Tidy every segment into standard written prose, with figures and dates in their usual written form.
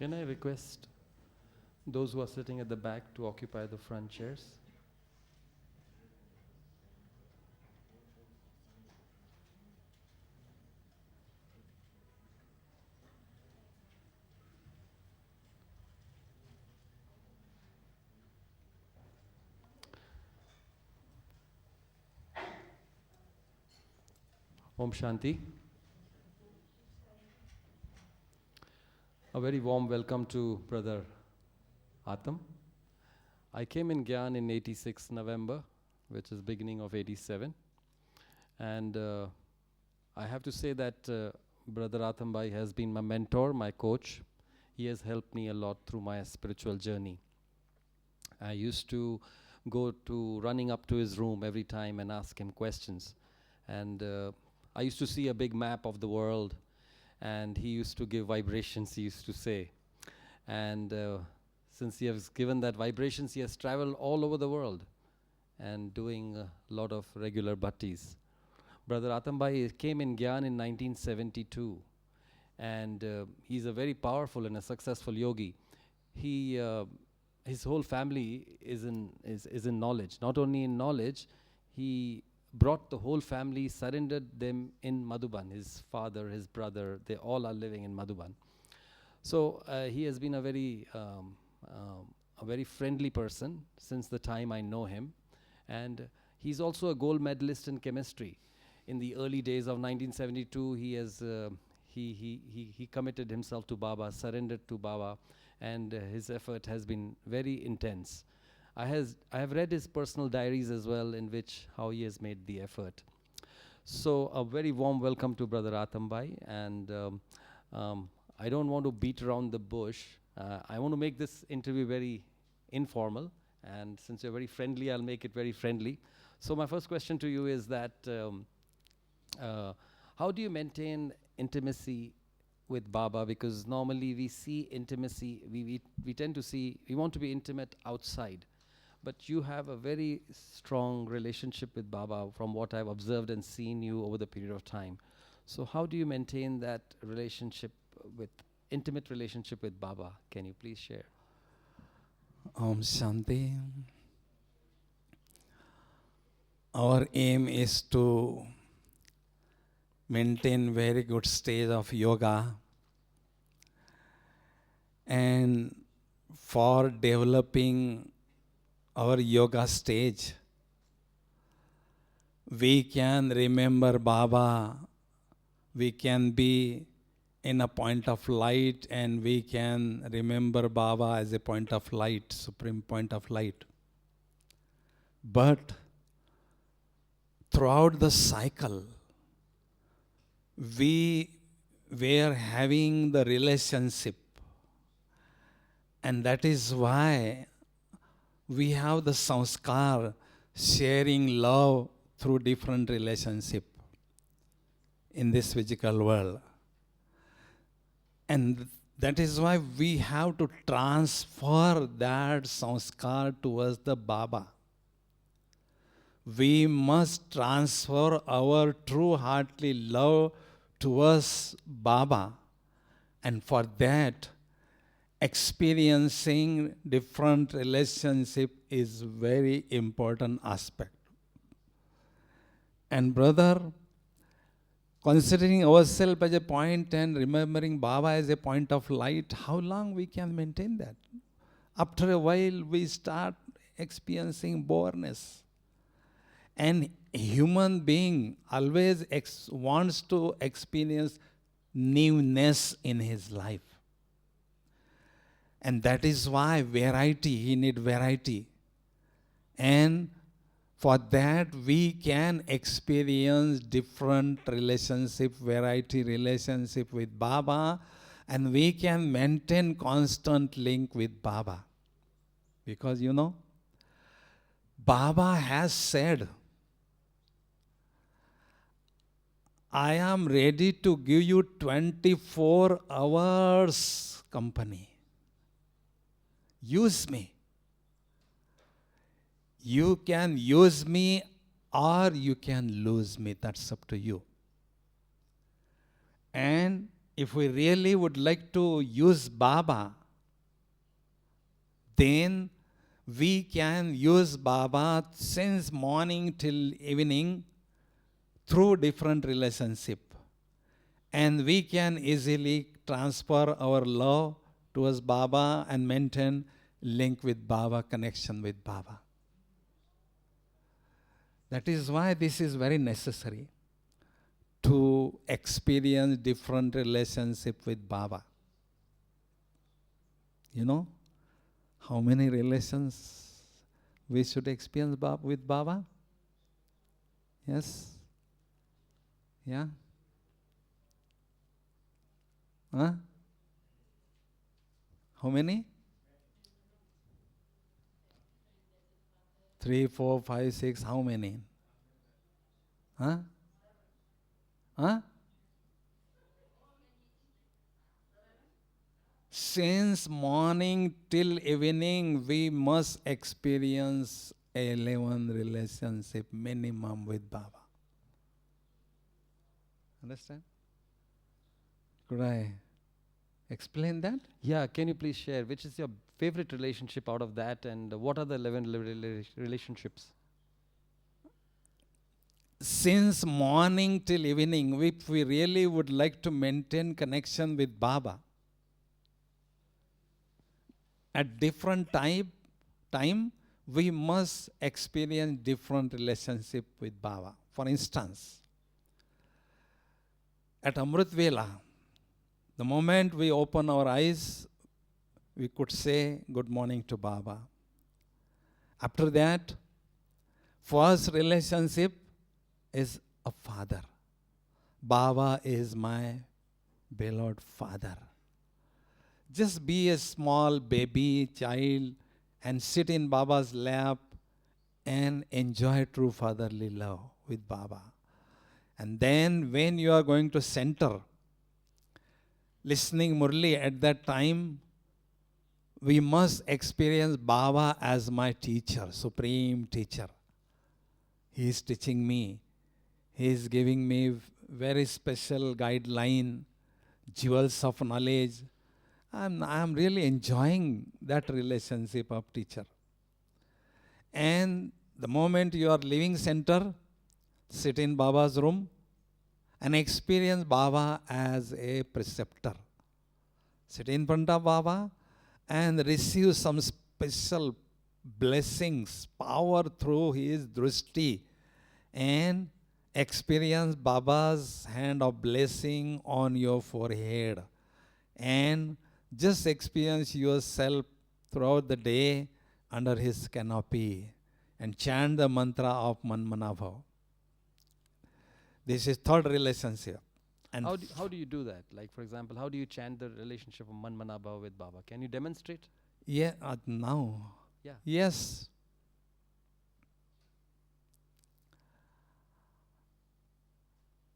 Can I request those who are sitting at the back to occupy the front chairs? Om Shanti. A very warm welcome to Brother Atam. I came in Gyan in 86 November, which is beginning of 87. And I have to say that Brother Atam Bhai has been my mentor, my coach. He has helped me a lot through my spiritual journey. I used to go to running up to his room every time and ask him questions. And I used to see a big map of the world, and he used to give vibrations, he used to say. And since he has given that vibrations, he has traveled all over the world and doing a lot of regular bhattis. Brother Atam Bhai came in Gyan in 1972, and he's a very powerful and a successful yogi. He, his whole family is in knowledge. Not only in knowledge, he brought the whole family, surrendered them in Madhuban. His father, his brother, they all are living in Madhuban. So he has been a very friendly person since the time I know him. And he's also a gold medalist in chemistry. In the early days of 1972, he committed himself to Baba, surrendered to Baba, and his effort has been very intense. I have read his personal diaries as well, in which how he has made the effort. So a very warm welcome to Brother Atam Bhai, and I don't want to beat around the bush. I want to make this interview very informal, and since you're very friendly, I'll make it very friendly. So my first question to you is that how do you maintain intimacy with Baba? Because normally we see intimacy, we tend to see, we want to be intimate outside. But you have a very strong relationship with Baba from what I've observed and seen you over the period of time. So how do you maintain that relationship intimate relationship with Baba? Can you please share? Om Shanti. Our aim is to maintain very good stage of yoga, and for developing our yoga stage, we can remember Baba, we can be in a point of light, and we can remember Baba as a point of light, supreme point of light. But throughout the cycle, we were having the relationship, and that is why we have the sanskar, sharing love through different relationship in this physical world. And that is why we have to transfer that sanskar towards the Baba. We must transfer our true heartly love towards Baba, and for that, experiencing different relationship is very important aspect. And brother, considering ourselves as a point and remembering Baba as a point of light, how long we can maintain that? After a while, we start experiencing boredom. And a human being always wants to experience newness in his life. And that is why he needs variety. And for that, we can experience different relationship, variety relationship with Baba, and we can maintain constant link with Baba. Because Baba has said, I am ready to give you 24 hours company. Use me. You can use me or you can lose me. That's up to you. And If we really would like to use Baba, then we can use Baba since morning till evening through different relationship. And we can easily transfer our love towards Baba and maintain link with Baba, connection with Baba. That is why this is very necessary to experience different relationship with Baba. You know, how many relations we should experience with Baba? Yes? Yeah? Huh? How many? 3, 4, 5, 6, how many? Huh? Huh? Since morning till evening, we must experience 11 relationship minimum with Baba. Understand? Could I explain that? Yeah, can you please share which is your favorite relationship out of that, and what are the 11 relationships? Since morning till evening, if we really would like to maintain connection with Baba, at different time, we must experience different relationship with Baba. For instance, at Amrit Vela, the moment we open our eyes, we could say good morning to Baba. After that, first relationship is a father. Baba is my beloved father. Just be a small baby, child, and sit in Baba's lap and enjoy true fatherly love with Baba. And then when you are going to center, listening Murli at that time, we must experience Baba as my teacher, supreme teacher. He is teaching me. He is giving me very special guideline, jewels of knowledge. I'm really enjoying that relationship of teacher. And the moment you are leaving center, sit in Baba's room and experience Baba as a preceptor. Sit in front of Baba and receive some special blessings, power through his drishti, and experience Baba's hand of blessing on your forehead. And just experience yourself throughout the day under his canopy and chant the mantra of Manmanabhav. This is third relationship. And How do you do that? Like, for example, how do you chant the relationship of Manmanabha with Baba? Can you demonstrate? yeah, now. Yeah. Yes.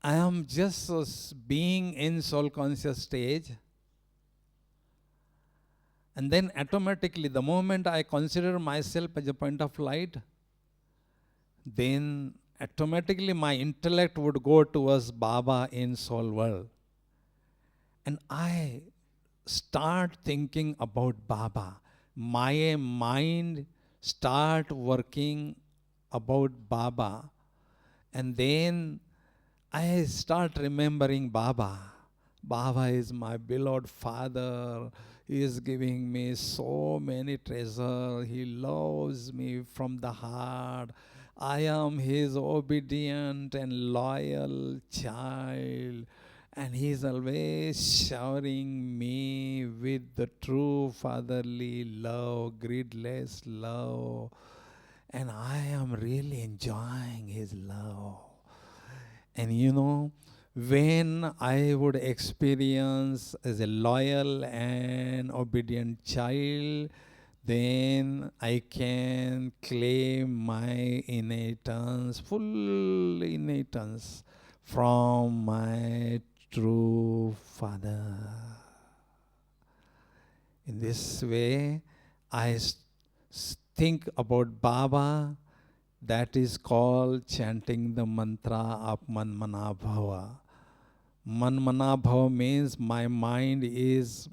I am just being in soul conscious stage. And then automatically, the moment I consider myself as a point of light, then automatically my intellect would go towards Baba in soul world. And I start thinking about Baba. My mind start working about Baba. And then I start remembering Baba. Baba is my beloved father. He is giving me so many treasures. He loves me from the heart. I am his obedient and loyal child. And he is always showering me with the true fatherly love, greedless love. And I am really enjoying his love. And you know, when I would experience as a loyal and obedient child, then I can claim my innatence, full innatence from my true father. In this way, I think about Baba. That is called chanting the mantra of Manmanabhava. Manmana bhava means my mind is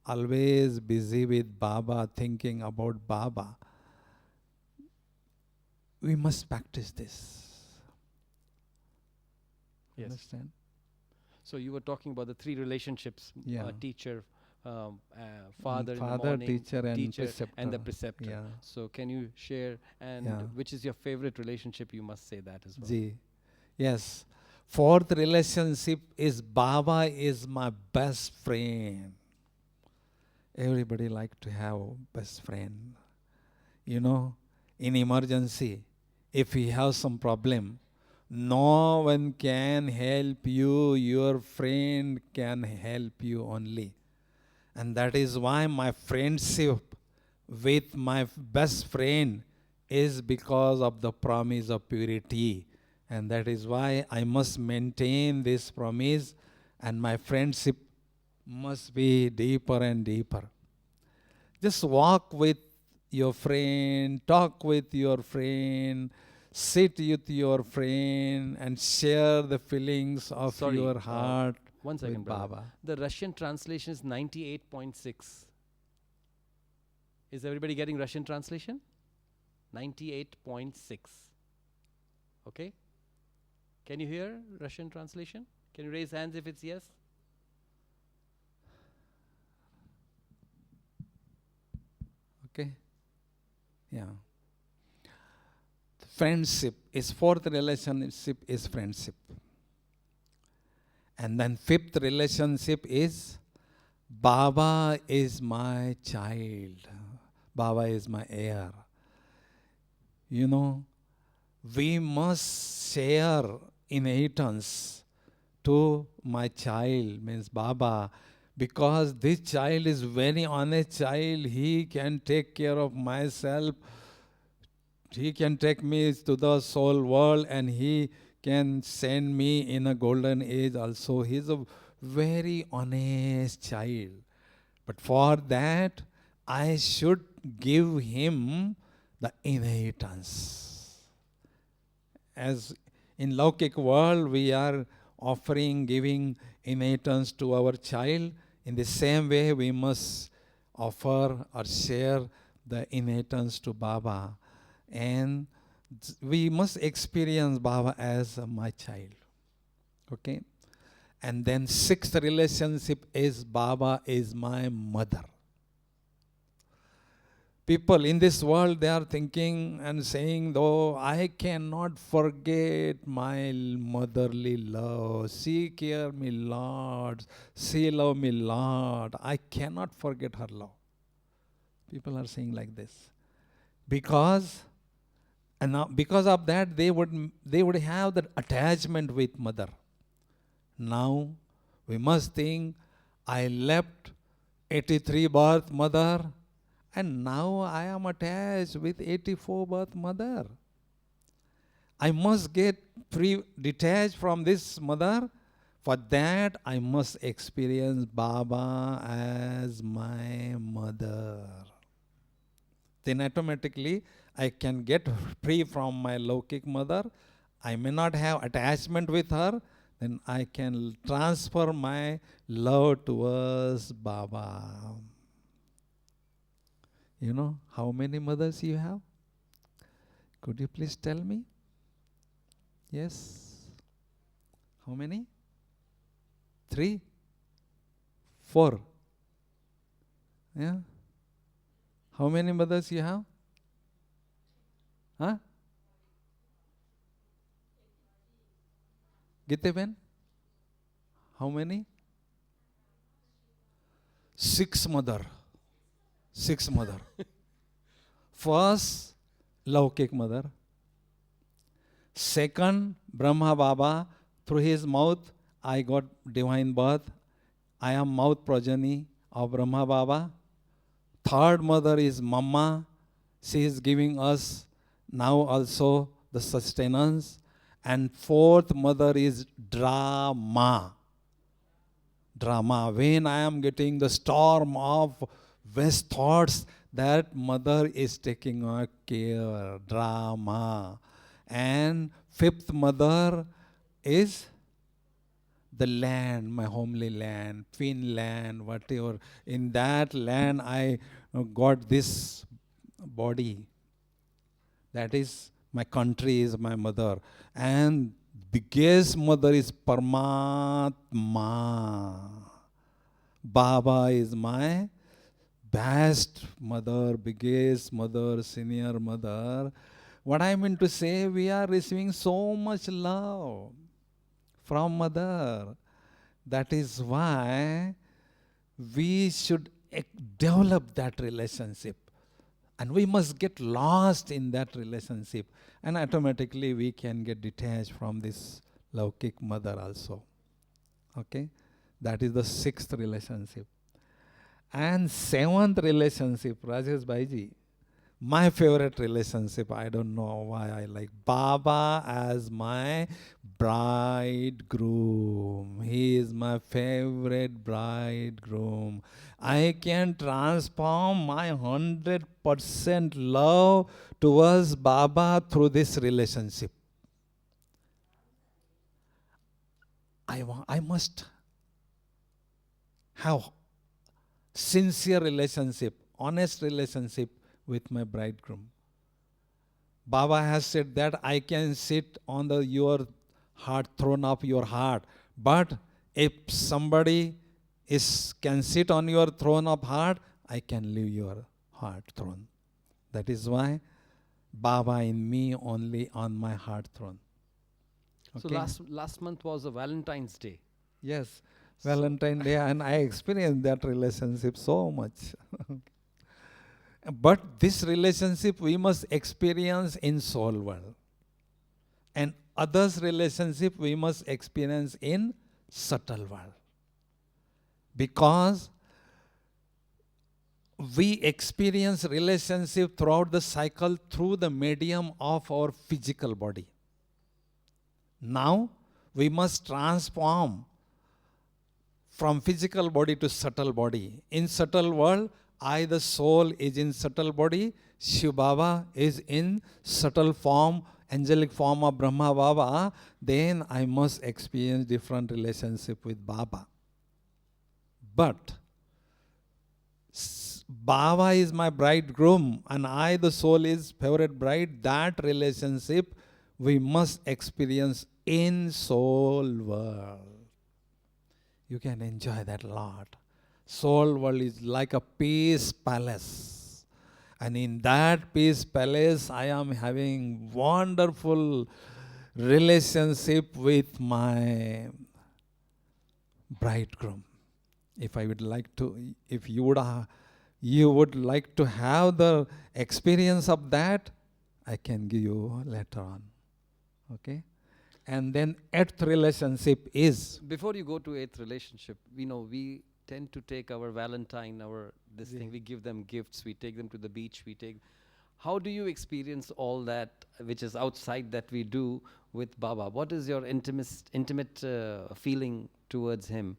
always busy with Baba, thinking about Baba. We must practice this. Yes. Understand? So you were talking about the three relationships: Yeah. teacher, father in the Father, morning, teacher, and preceptor. and the preceptor. Yeah. So can you share, and Yeah. which is your favorite relationship? You must say that as well. Ji. Yes. Fourth relationship is Baba is my best friend. Everybody like to have best friend. You know, in emergency, if you have some problem, no one can help you. Your friend can help you only. And that is why my friendship with my best friend is because of the promise of purity. And that is why I must maintain this promise, and my friendship must be deeper and deeper. Just walk with your friend, talk with your friend, sit with your friend, and share the feelings of Sorry, your heart one second, with brother. Baba. The Russian translation is 98.6. Is everybody getting Russian translation? 98.6. Okay? Can you hear Russian translation? Can you raise hands if it's yes? Okay? Yeah. Friendship is fourth relationship is friendship. And then fifth relationship is Baba is my child. Baba is my heir. You know, we must share inheritance to my child, means Baba, because this child is very honest child. He can take care of myself. He can take me to the soul world, and he can send me in a golden age also. He is a very honest child. But for that, I should give him the inheritance. As in Laukik world, we are offering, giving inheritance to our child. In the same way, we must offer or share the inheritance to Baba. And we must experience Baba as my child. Okay? And then sixth relationship is Baba is my mother. People in this world, they are thinking and saying, though, I cannot forget my motherly love. She care me Lord. She love me Lord. I cannot forget her love. People are saying like this. Because of that, they would have that attachment with mother. Now, we must think, I left 83 birth mother, and now I am attached with 84 birth mother. I must get detached from this mother. For that, I must experience Baba as my mother. Then automatically, I can get free from my Laukik mother. I may not have attachment with her. Then I can transfer my love towards Baba. You know how many mothers you have? Could you please tell me? Yes. How many? 3? 4? Yeah. How many mothers you have? Huh? Gite Ben? How many? 6 mother. 6 mother. First, Laukik mother. Second, Brahma Baba. Through his mouth, I got divine birth. I am mouth progeny of Brahma Baba. Third mother is Mama. She is giving us now also the sustenance. And fourth mother is Drama. Drama. When I am getting the storm of West thoughts, that mother is taking our care. Drama. And fifth mother is the land, my homely land, Finland, whatever. In that land, I got this body. That is, my country is my mother. And biggest mother is Paramatma. Baba is my best mother, biggest mother, senior mother. What I mean to say, we are receiving so much love from mother. That is why we should develop that relationship. And we must get lost in that relationship. And automatically we can get detached from this Laukik mother also. Okay? That is the sixth relationship. And seventh relationship, Rajesh Bhaiji, my favorite relationship, I don't know why I like Baba as my bridegroom. He is my favorite bridegroom. I can transform my 100% love towards Baba through this relationship. I must have sincere relationship, honest relationship with my bridegroom. Baba has said that I can sit on your heart, throne of your heart. But if somebody can sit on your throne of heart, I can leave your heart throne. That is why Baba in me only on my heart throne. So last month was a Valentine's Day. Yes, Valentine's Day, and I experienced that relationship so much. But this relationship we must experience in soul world. And others' relationship we must experience in subtle world. Because we experience relationship throughout the cycle through the medium of our physical body. Now we must transform from physical body to subtle body. In subtle world, I, the soul, is in subtle body. Shiv Baba is in subtle form, angelic form of Brahma Baba. Then I must experience different relationship with Baba. But Baba is my bridegroom and I, the soul, is favorite bride. That relationship we must experience in soul world. You can enjoy that a lot. Soul world is like a peace palace. And in that peace palace, I am having wonderful relationship with my bridegroom. If I would like to, if you would like to have the experience of that, I can give you later on. Okay? And then eighth relationship is... Before you go to eighth relationship, we tend to take our Valentine, thing, we give them gifts, we take them to the beach, how do you experience all that which is outside that we do with Baba? What is your intimate feeling towards him?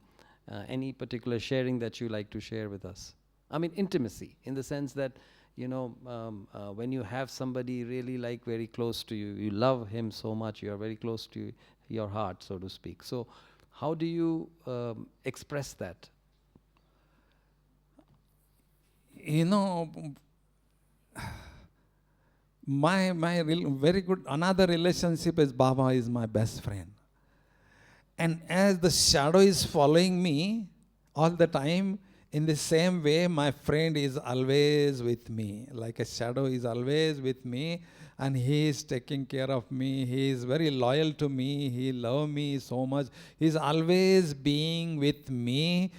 Any particular sharing that you like to share with us? I mean, intimacy, in the sense that, when you have somebody really very close to you, you love him so much, you are very close to your heart, so to speak. So how do you express that? My very good another relationship is Baba is my best friend. And as the shadow is following me all the time, in the same way, my friend is always with me. Like a shadow is always with me, and he is taking care of me. He is very loyal to me. He loves me so much. He is always being with me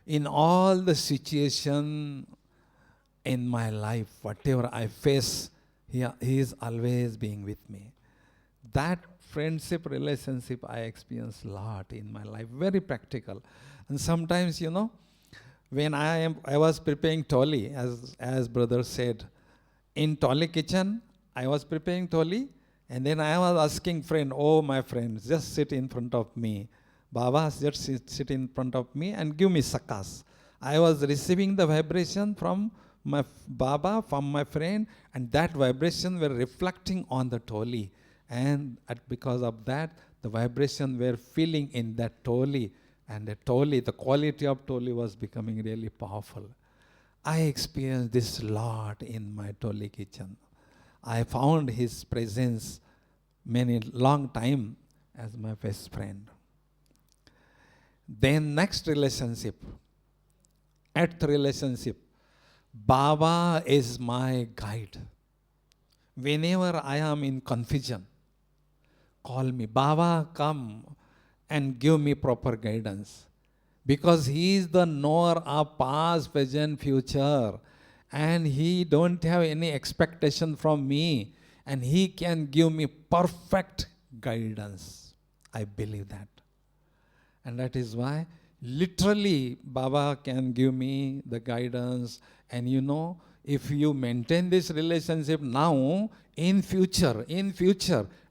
in all the situation in my life. Whatever I face, he is always being with me. That friendship relationship I experience a lot in my life, very practical. And sometimes, when I was preparing tholi, as brother said, in tholi kitchen, I was preparing tholi, and then I was asking friend, oh my friend, just sit in front of me. Baba, just sit in front of me and give me sakas. I was receiving the vibration from my Baba, from my friend, and that vibration were reflecting on the tholi. And because of that, the vibration we're feeling in that toli, and the quality of toli was becoming really powerful. I experienced this lot in my toli kitchen. I found his presence many long time as my best friend. Then next relationship, eighth relationship, Baba is my guide. Whenever I am in confusion, call me, Baba, come and give me proper guidance. Because he is the knower of past, present, future. And he don't have any expectation from me. And he can give me perfect guidance. I believe that. And that is why literally Baba can give me the guidance. And if you maintain this relationship now, in future,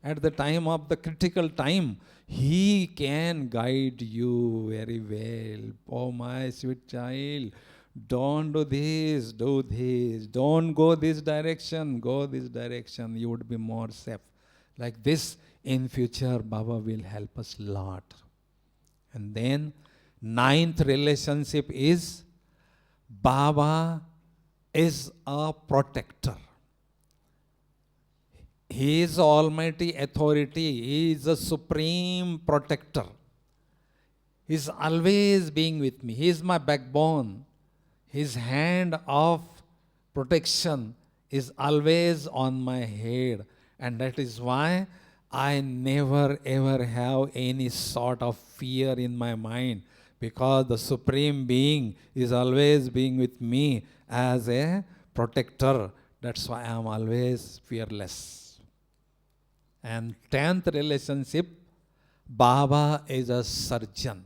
at the time of the critical time, he can guide you very well. Oh, my sweet child, don't do this, do this. Don't go this direction, go this direction. You would be more safe. Like this, in future, Baba will help us a lot. And then, ninth relationship is Baba is a protector. He is almighty authority. He is a supreme protector. He is always being with me. He is my backbone. His hand of protection is always on my head. And that is why I never ever have any sort of fear in my mind, because the Supreme Being is always being with me as a protector. That's why I am always fearless. And 10th relationship, Baba is a surgeon.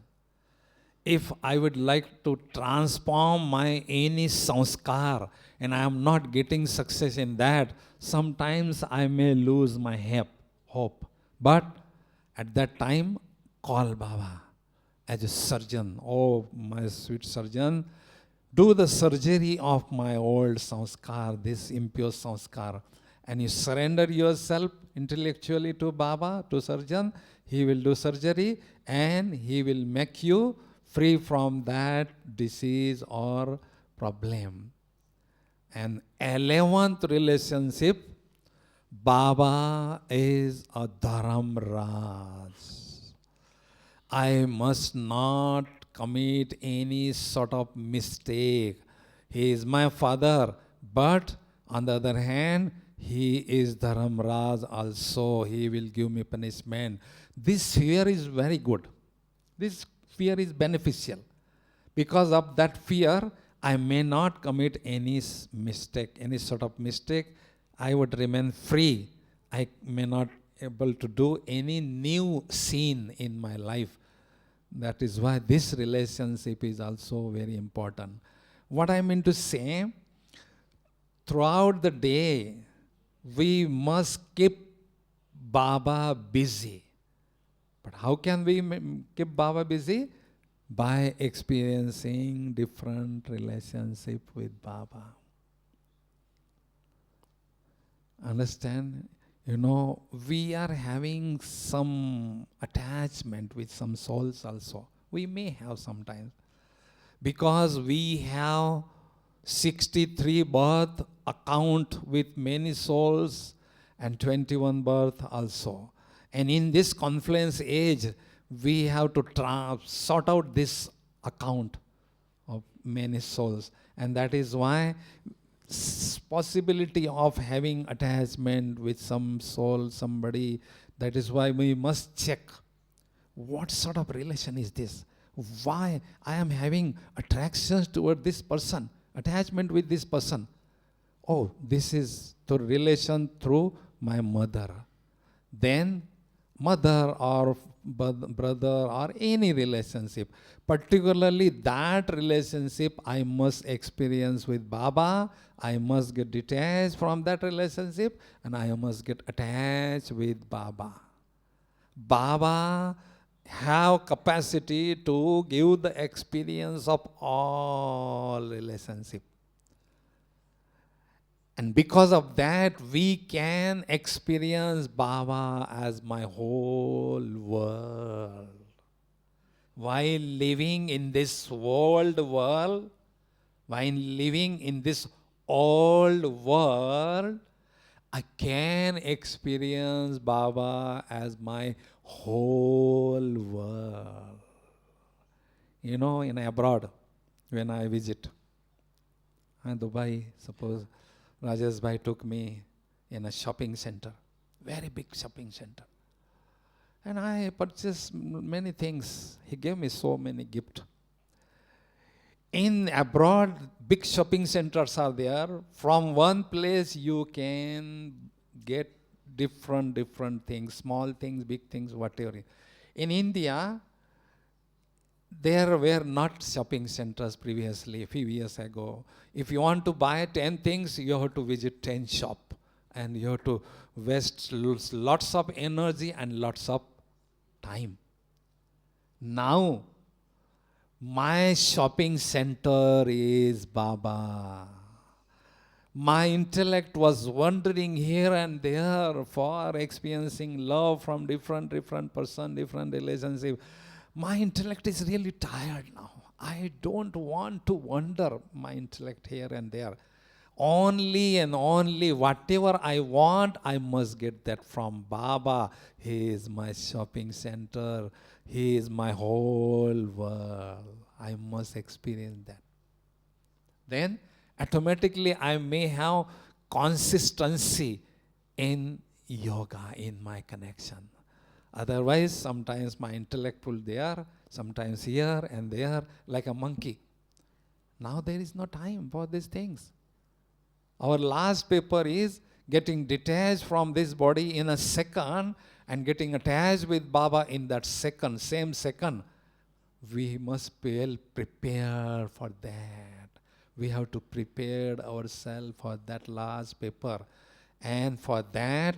If I would like to transform my any sanskar and I am not getting success in that, sometimes I may lose my hope. But at that time, call Baba as a surgeon. Oh, my sweet surgeon, do the surgery of my old sanskar, this impure sanskar. And you surrender yourself intellectually to Baba, to surgeon. He will do surgery and he will make you free from that disease or problem. And 11th relationship, Baba is a Dharamraj. I must not commit any sort of mistake. He is my father, but on the other hand, he is Dharamraj also. He will give me punishment. This fear is very good. This fear is beneficial. Because of that fear, I may not commit any mistake, any sort of mistake. I would remain free. I may not able to do any new sin in my life. That is why this relationship is also very important. What I mean to say, throughout the day, we must keep Baba busy. But how can we keep Baba busy? By experiencing different relationship with Baba. Understand? We are having some attachment with some souls also. We may have sometimes. Because we have 63 birth account with many souls and 21 birth also. And in this confluence age, we have to sort out this account of many souls. And that is why possibility of having attachment with some soul, somebody, that is why we must check what sort of relation is this? Why I am having attractions toward this person, attachment with this person. Oh, this is the relation through my mother. Then mother or brother or any relationship, particularly that relationship I must experience with Baba. I must get detached from that relationship and I must get attached with Baba. Baba have capacity to give the experience of all relationship. And because of that, we can experience Baba as my whole world. While living in this world, while living in this old world, I can experience Baba as my whole world. You know, in abroad, when I visit Dubai, suppose Rajesh bhai took me in a shopping center, very big shopping center. And I purchased many things. He gave me so many gifts. In abroad, big shopping centers are there. From one place, you can get different things, small things, big things, whatever. In India, there were not shopping centers previously, a few years ago. If you want to buy 10 things, you have to visit 10 shop. And you have to waste lots of energy and lots of time. Now, my shopping center is Baba. My intellect was wandering here and there for experiencing love from different person, different relationship. My intellect is really tired now. I don't want to wander my intellect here and there. Only and only whatever I want, I must get that from Baba. He is my shopping center. He is my whole world. I must experience that. Then automatically I may have consistency in yoga, in my connection. Otherwise, sometimes my intellect pull there, sometimes here and there, like a monkey. Now there is no time for these things. Our last paper is getting detached from this body in a second and getting attached with Baba in that second, same second. We must be well prepared for that. We have to prepare ourselves for that last paper. And for that,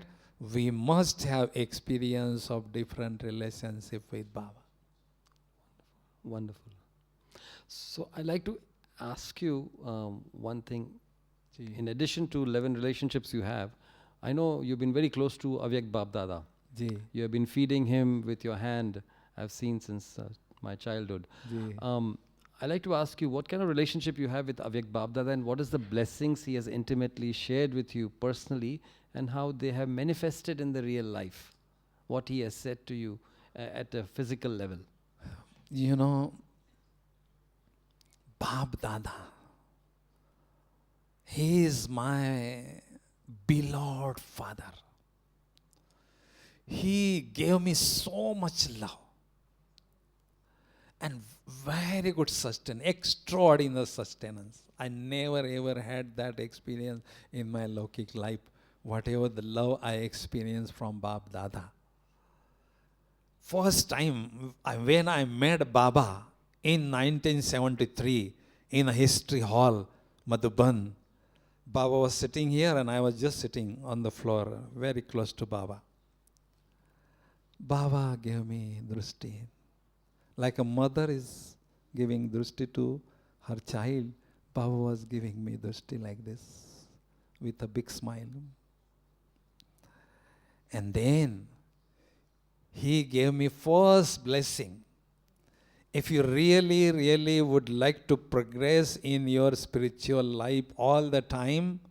we must have experience of different relationship with Baba. Wonderful. So I'd like to ask you one thing. In addition to 11 relationships you have, I know you've been very close to Avyakt Bab Dada. You have been feeding him with your hand. I've seen since my childhood. I'd like to ask you what kind of relationship you have with Avyakt Bab Dada, and what is the blessings he has intimately shared with you personally, and how they have manifested in the real life, what he has said to you at a physical level. You know, Bab Dada, he is my beloved father. He gave me so much love and very good sustenance, extraordinary sustenance. I never ever had that experience in my Lokik life, whatever the love I experienced from Bab Dada. First time when I met Baba in 1973 in a history hall, Madhuban, Baba was sitting here and I was just sitting on the floor, very close to Baba. Baba gave me drushti. Like a mother is giving drushti to her child, Baba was giving me drushti like this, with a big smile. And then he gave me first blessing. If you really would like to progress in your spiritual life all the time,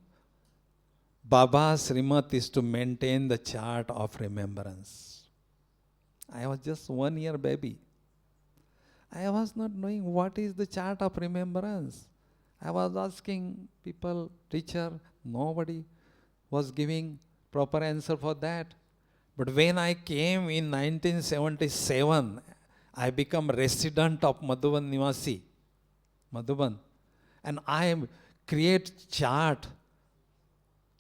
Baba's Srimat is to maintain the chart of remembrance. I was just 1 year baby. I was not knowing what is the chart of remembrance. I was asking people, teacher, nobody was giving proper answer for that. But when I came in 1977, I become resident of Madhuban Nivasi, Madhuban. And I create chart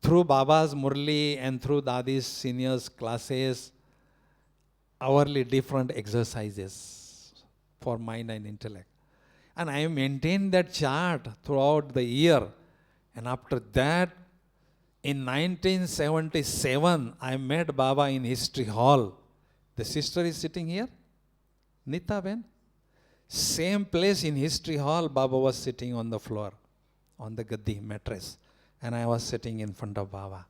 through Baba's Murli and through Dadi's seniors classes, hourly different exercises for mind and intellect. And I maintained that chart throughout the year. And after that, in 1977, I met Baba in History Hall. The sister is sitting here, Nita Ben. Same place in History Hall, Baba was sitting on the floor, on the gaddi mattress. and I was sitting in front of Baba.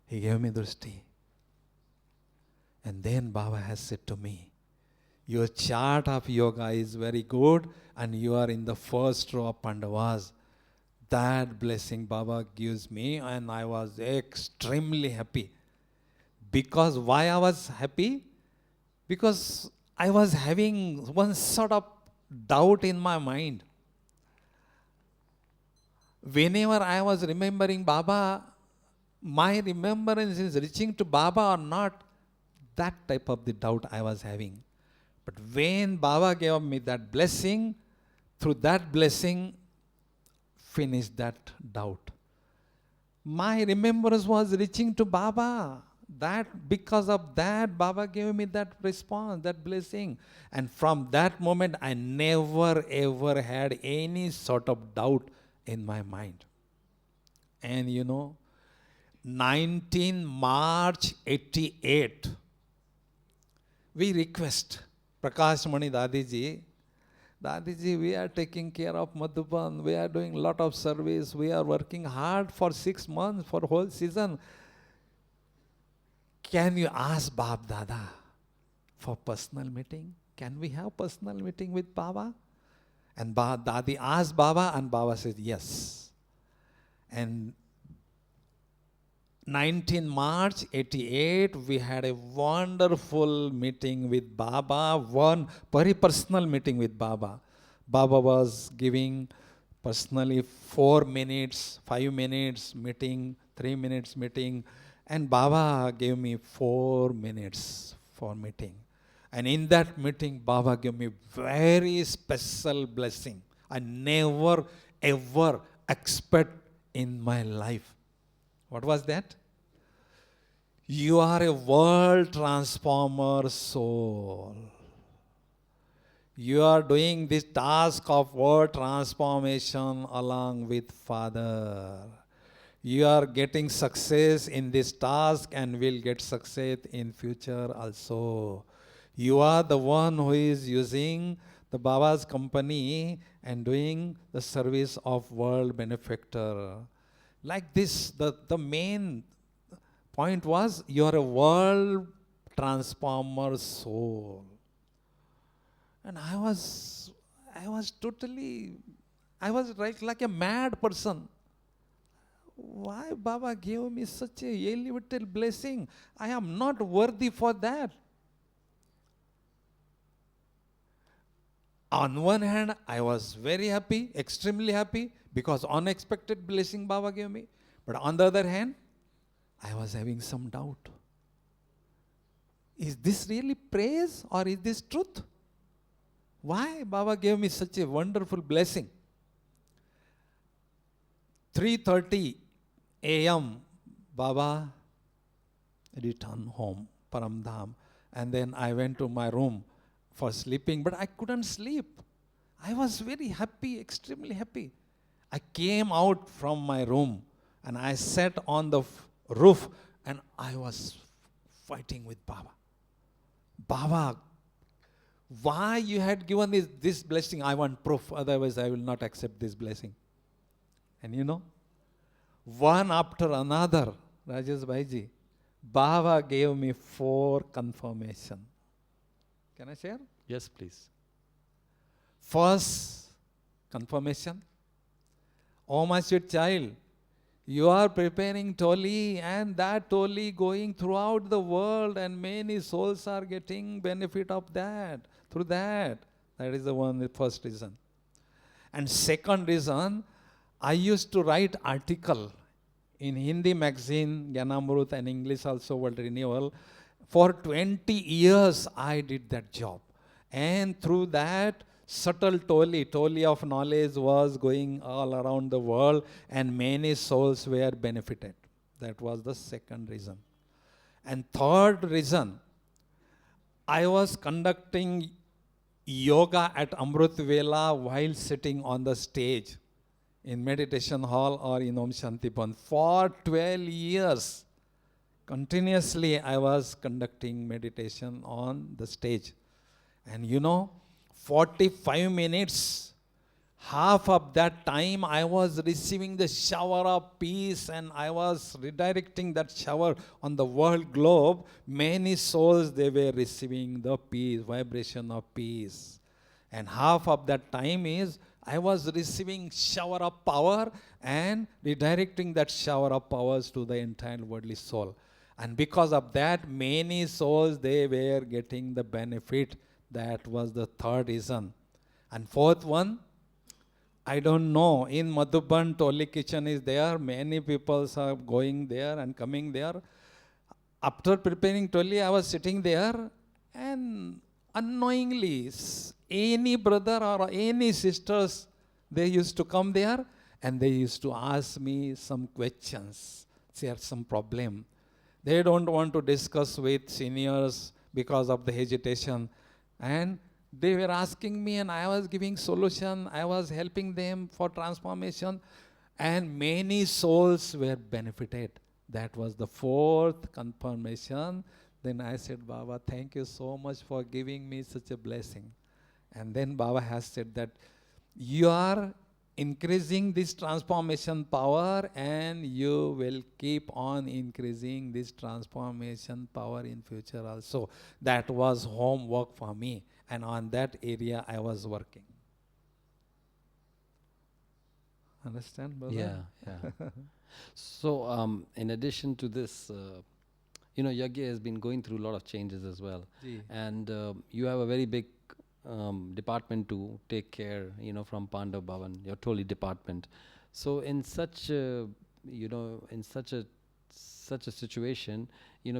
He gave me drushti. And then Baba has said to me, your chart of yoga is very good and you are in the first row of Pandavas. That blessing Baba gives me and I was extremely happy. Because why I was happy? Because I was having one sort of doubt in my mind. Whenever I was remembering Baba, my remembrance is reaching to Baba or not, that type of the doubt I was having. But when Baba gave me that blessing, through that blessing, finished that doubt. My remembrance was reaching to Baba. That because of that, Baba gave me that response, that blessing. And from that moment, I never ever had any sort of doubt in my mind. And 19 March 88, we request Prakash Mani Dadiji, we are taking care of Madhuban, we are doing a lot of service, we are working hard for 6 months, for whole season. Can you ask Bab Dada for personal meeting? Can we have personal meeting with Baba? And Dadi asked Baba and Baba said yes. And 19 March 88, we had a wonderful meeting with Baba, one very personal meeting with Baba. Baba was giving personally 4 minutes, 5 minutes meeting, 3 minutes meeting, and Baba gave me 4 minutes for meeting. And in that meeting, Baba gave me very special blessing. I never ever expect in my life. What was that? You are a world transformer soul. You are doing this task of world transformation along with Father. You are getting success in this task and will get success in future also. You are the one who is using the Baba's company and doing the service of world benefactor. Like this, the main point was, you are a world transformer soul. And I was like a mad person. Why Baba gave me such a little blessing? I am not worthy for that. On one hand, I was very happy, extremely happy, because unexpected blessing Baba gave me. But on the other hand, I was having some doubt. Is this really praise or is this truth? Why Baba gave me such a wonderful blessing? 3:30 a.m. Baba returned home, Paramdham. And then I went to my room for sleeping, but I couldn't sleep. I was very happy, extremely happy. I came out from my room and I sat on the roof and I was fighting with Baba. Baba, why you had given this blessing? I want proof, otherwise I will not accept this blessing. And one after another, Rajesh Bhaiji, Baba gave me 4 confirmation. Can I share? Yes, please. First confirmation, oh my sweet child, you are preparing Toli and that Toli going throughout the world and many souls are getting benefit of that, through that. That is the first reason. And second reason, I used to write article in Hindi magazine, Gyanamrut, and English also, World Renewal. For 20 years I did that job. And through that, subtle Toli of knowledge was going all around the world and many souls were benefited. That was the second reason. And third reason, I was conducting yoga at Amrit Vela while sitting on the stage in meditation hall or in Om Shanti Band. For 12 years, continuously I was conducting meditation on the stage. And 45 minutes Half of that time I was receiving the shower of peace, and I was redirecting that shower on the world globe. Many souls, they were receiving the peace, vibration of peace. And half of that time is I was receiving shower of power and redirecting that shower of powers to the entire worldly soul. And because of that, many souls, they were getting the benefit. That was the third reason. And fourth one, I don't know. In Madhuban, Toli kitchen is there. Many people are going there and coming there. After preparing Toli, I was sitting there, and unknowingly, any brother or any sisters, they used to come there and they used to ask me some questions, share some problem. They don't want to discuss with seniors because of the hesitation. And they were asking me, and I was giving solution. I was helping them for transformation, and many souls were benefited. That was the fourth confirmation. Then I said, Baba, thank you so much for giving me such a blessing. And then Baba has said that you are increasing this transformation power, and you will keep on increasing this transformation power in future also. That was homework for me, and on that area I was working. Understand, brother? Yeah, yeah. So, in addition to this, Yagya has been going through a lot of changes as well. Ji. And you have a very big department to take care, from Pandav Bhavan, your Toli department. So in such, in such a situation,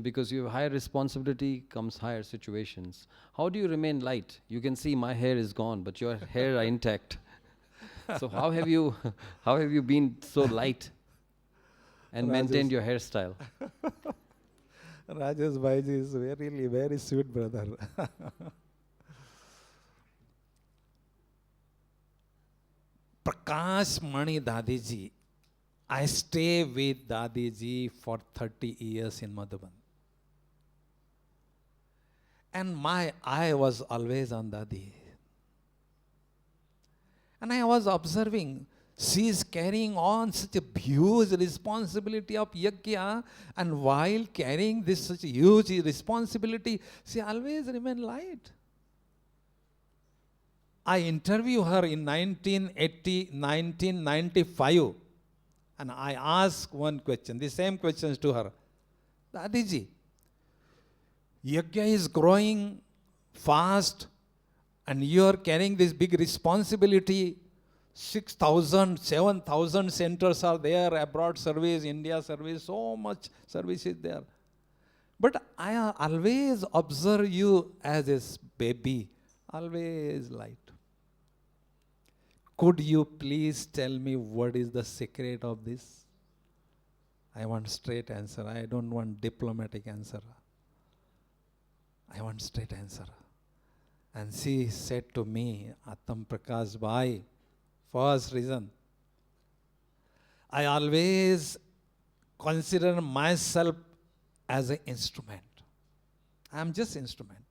because you have higher responsibility comes higher situations. How do you remain light? You can see my hair is gone, but your hair are intact. So how have you been so light and maintained your hairstyle? Rajesh Bhaiji is really very sweet brother. Prakash Mani Dadiji. I stay with Dadiji for 30 years in Madhuban. And my eye was always on Dadi. And I was observing, she is carrying on such a huge responsibility of yajna, and while carrying this such a huge responsibility, she always remained light. I interviewed her in 1995, and I asked one question, the same questions to her. Dadiji, yajna is growing fast, and you are carrying this big responsibility. 6,000, 7,000 centers are there, abroad service, India service, so much service is there. But I always observe you as a baby, always light. Could you please tell me what is the secret of this? I want straight answer. I don't want diplomatic answer. I want straight answer. And she said to me, Atam Prakash bhai, first reason, I always consider myself as an instrument. I am just instrument.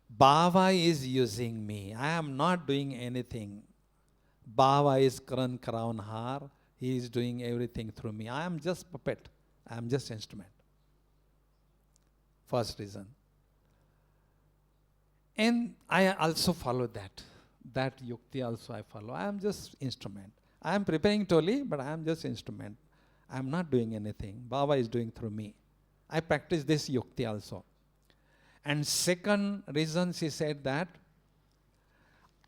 Baba is using me. I am not doing anything. Baba is Karan Karavan Har. He is doing everything through me. I am just puppet. I am just instrument. First reason. And I also follow that. That yukti also I follow. I am just instrument. I am preparing Toli, but I am just instrument. I am not doing anything. Baba is doing through me. I practice this yukti also. And second reason, she said that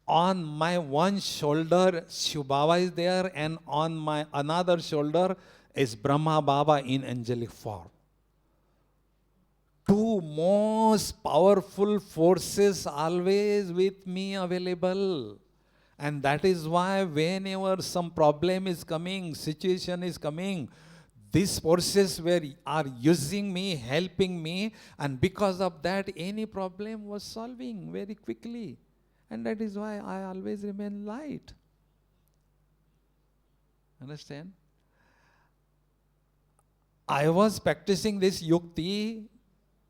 on my one shoulder, Shiv Baba is there, and on my another shoulder is Brahma Baba in angelic form. Two most powerful forces always with me available. And that is why whenever some problem is coming, situation is coming, these forces are using me, helping me, and because of that, any problem was solving very quickly. And that is why I always remain light. Understand? I was practicing this yukti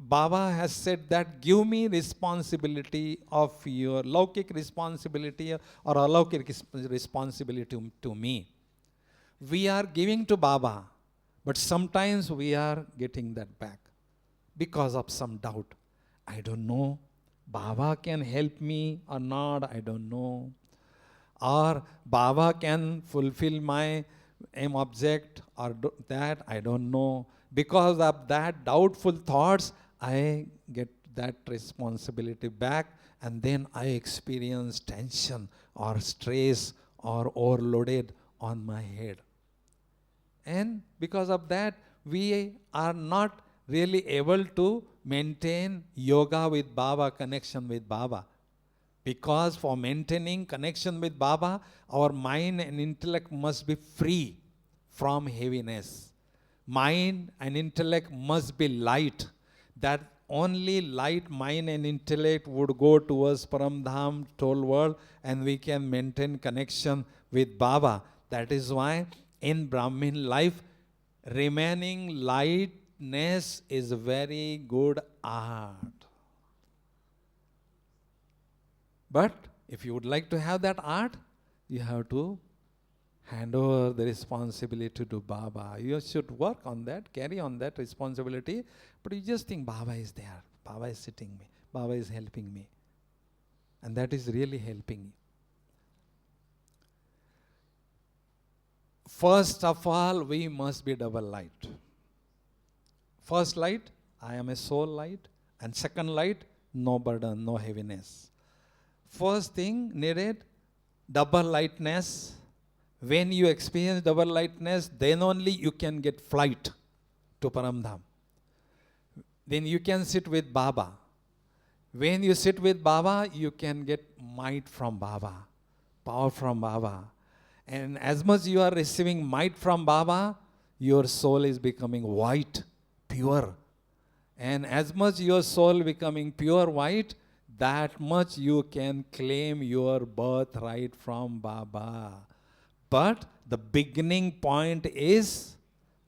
Baba has said that give me responsibility of your Laukik responsibility or Alaukik responsibility to me. We are giving to Baba, but sometimes we are getting that back because of some doubt. I don't know. Baba can help me or not, I don't know. Or Baba can fulfill my aim object or that, I don't know. Because of that doubtful thoughts, I get that responsibility back, and then I experience tension or stress or overloaded on my head. And because of that, we are not really able to maintain yoga with Baba, connection with Baba. Because for maintaining connection with Baba, our mind and intellect must be free from heaviness. Mind and intellect must be light. That only light mind and intellect would go towards Paramdham, toll world, and we can maintain connection with Baba. That is why in Brahmin life, remaining lightness is a very good art. But if you would like to have that art, you have to hand over the responsibility to Baba. You should work on that, carry on that responsibility, but you just think Baba is there, Baba is sitting me, Baba is helping me. And that is really helping you. First of all, we must be double light. First light, I am a soul light. And second light, no burden, no heaviness. First thing needed, double lightness. When you experience double lightness, then only you can get flight to Paramdham. Then you can sit with Baba. When you sit with Baba, you can get might from Baba, power from Baba. And as much you are receiving might from Baba, your soul is becoming white, pure. And as much your soul becoming pure white, that much you can claim your birthright from Baba. But the beginning point is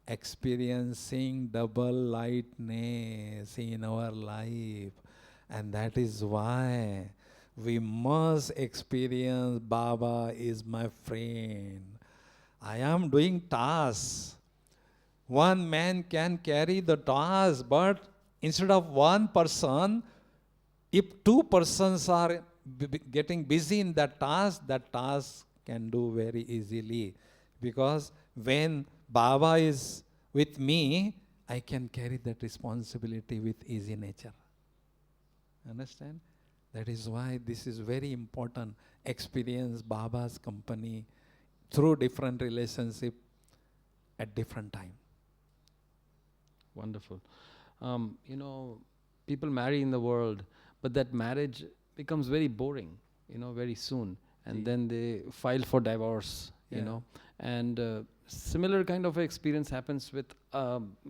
experiencing double lightness in our life. And that is why we must experience Baba is my friend. I am doing tasks. One man can carry the task, but instead of one person, if two persons are getting busy in that task can do very easily. Because when Baba is with me, I can carry that responsibility with easy nature. Understand? That is why this is very important. Experience Baba's company through different relationship at different time. Wonderful. You know, people marry in the world, but that marriage becomes very boring, you know, very soon. And then they file for divorce, you know. And similar kind of experience happens with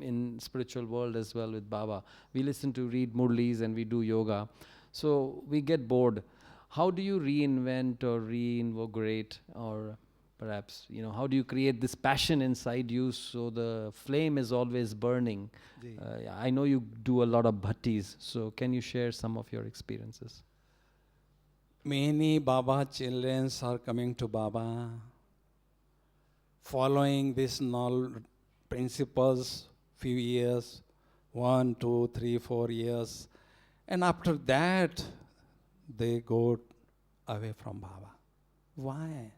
in spiritual world as well with Baba. We listen to read Murlis and we do yoga. So we get bored. How do you reinvent or reinvigorate, or perhaps, you know, how do you create this passion inside you so the flame is always burning? I know you do a lot of bhattis, so can you share some of your experiences? Many Baba children are coming to Baba, following these principles few years, 1, 2, 3, 4 years. And after that, they go away from Baba. Why?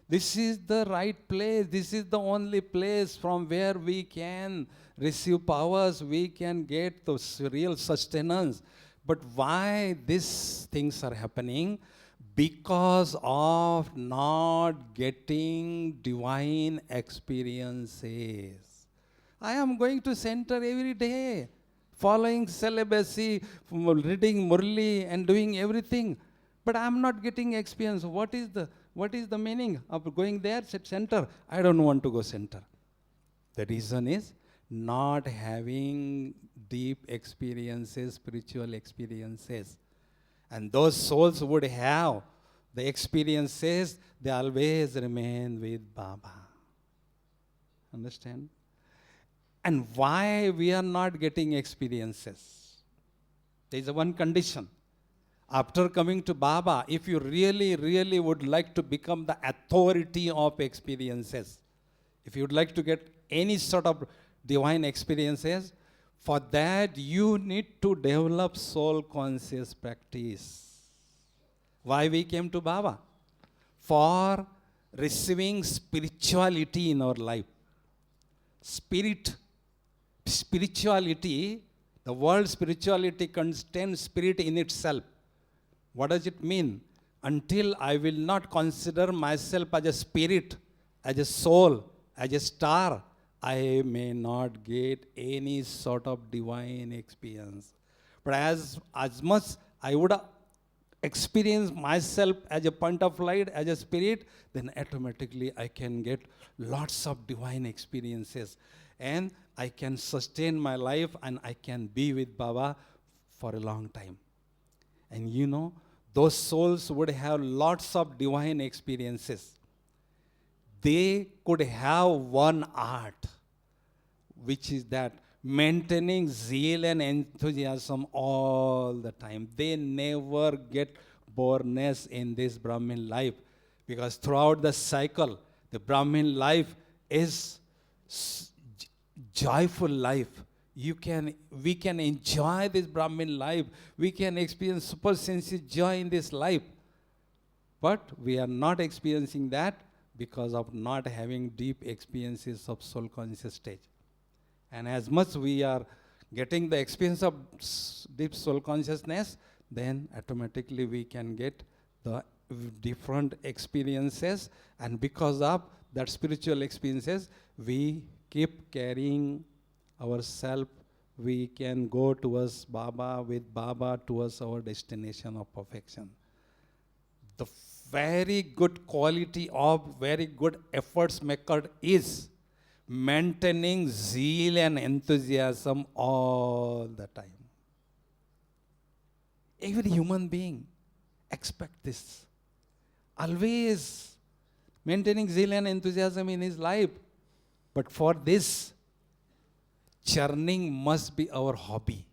This is the right place. This is the only place from where we can receive powers, we can get the real sustenance. But why these things are happening? Because of not getting divine experiences. I am going to center every day, following celibacy, reading Murli and doing everything. But I am not getting experience. What is the meaning of going there, center? I don't want to go center. The reason is not having deep experiences, spiritual experiences. And those souls would have the experiences, they always remain with Baba. Understand? And why we are not getting experiences? There is one condition. After coming to Baba, if you really, really would like to become the authority of experiences, if you would like to get any sort of divine experiences, for that you need to develop soul conscious practice. Why we came to Baba? For receiving spirituality in our life. Spirituality, the word spirituality contains spirit in itself. What does it mean? Until I will not consider myself as a spirit, as a soul, as a star, I may not get any sort of divine experience. But as much I would experience myself as a point of light, as a spirit, then automatically I can get lots of divine experiences. And I can sustain my life and I can be with Baba for a long time. And you know, those souls would have lots of divine experiences. They could have one art, which is that maintaining zeal and enthusiasm all the time. They never get boredom in this Brahmin life, because throughout the cycle, the Brahmin life is joyful life. We can enjoy this Brahmin life. We can experience super sensitive joy in this life. But we are not experiencing that because of not having deep experiences of soul conscious stage. And as much we are getting the experience of deep soul consciousness, then automatically we can get the different experiences. And because of that spiritual experiences, we keep carrying ourselves. We can go towards Baba, with Baba towards our destination of perfection. The very good quality of very good efforts maker is maintaining zeal and enthusiasm all the time. Every human being expect this. Always maintaining zeal and enthusiasm in his life. But for this, churning must be our hobby.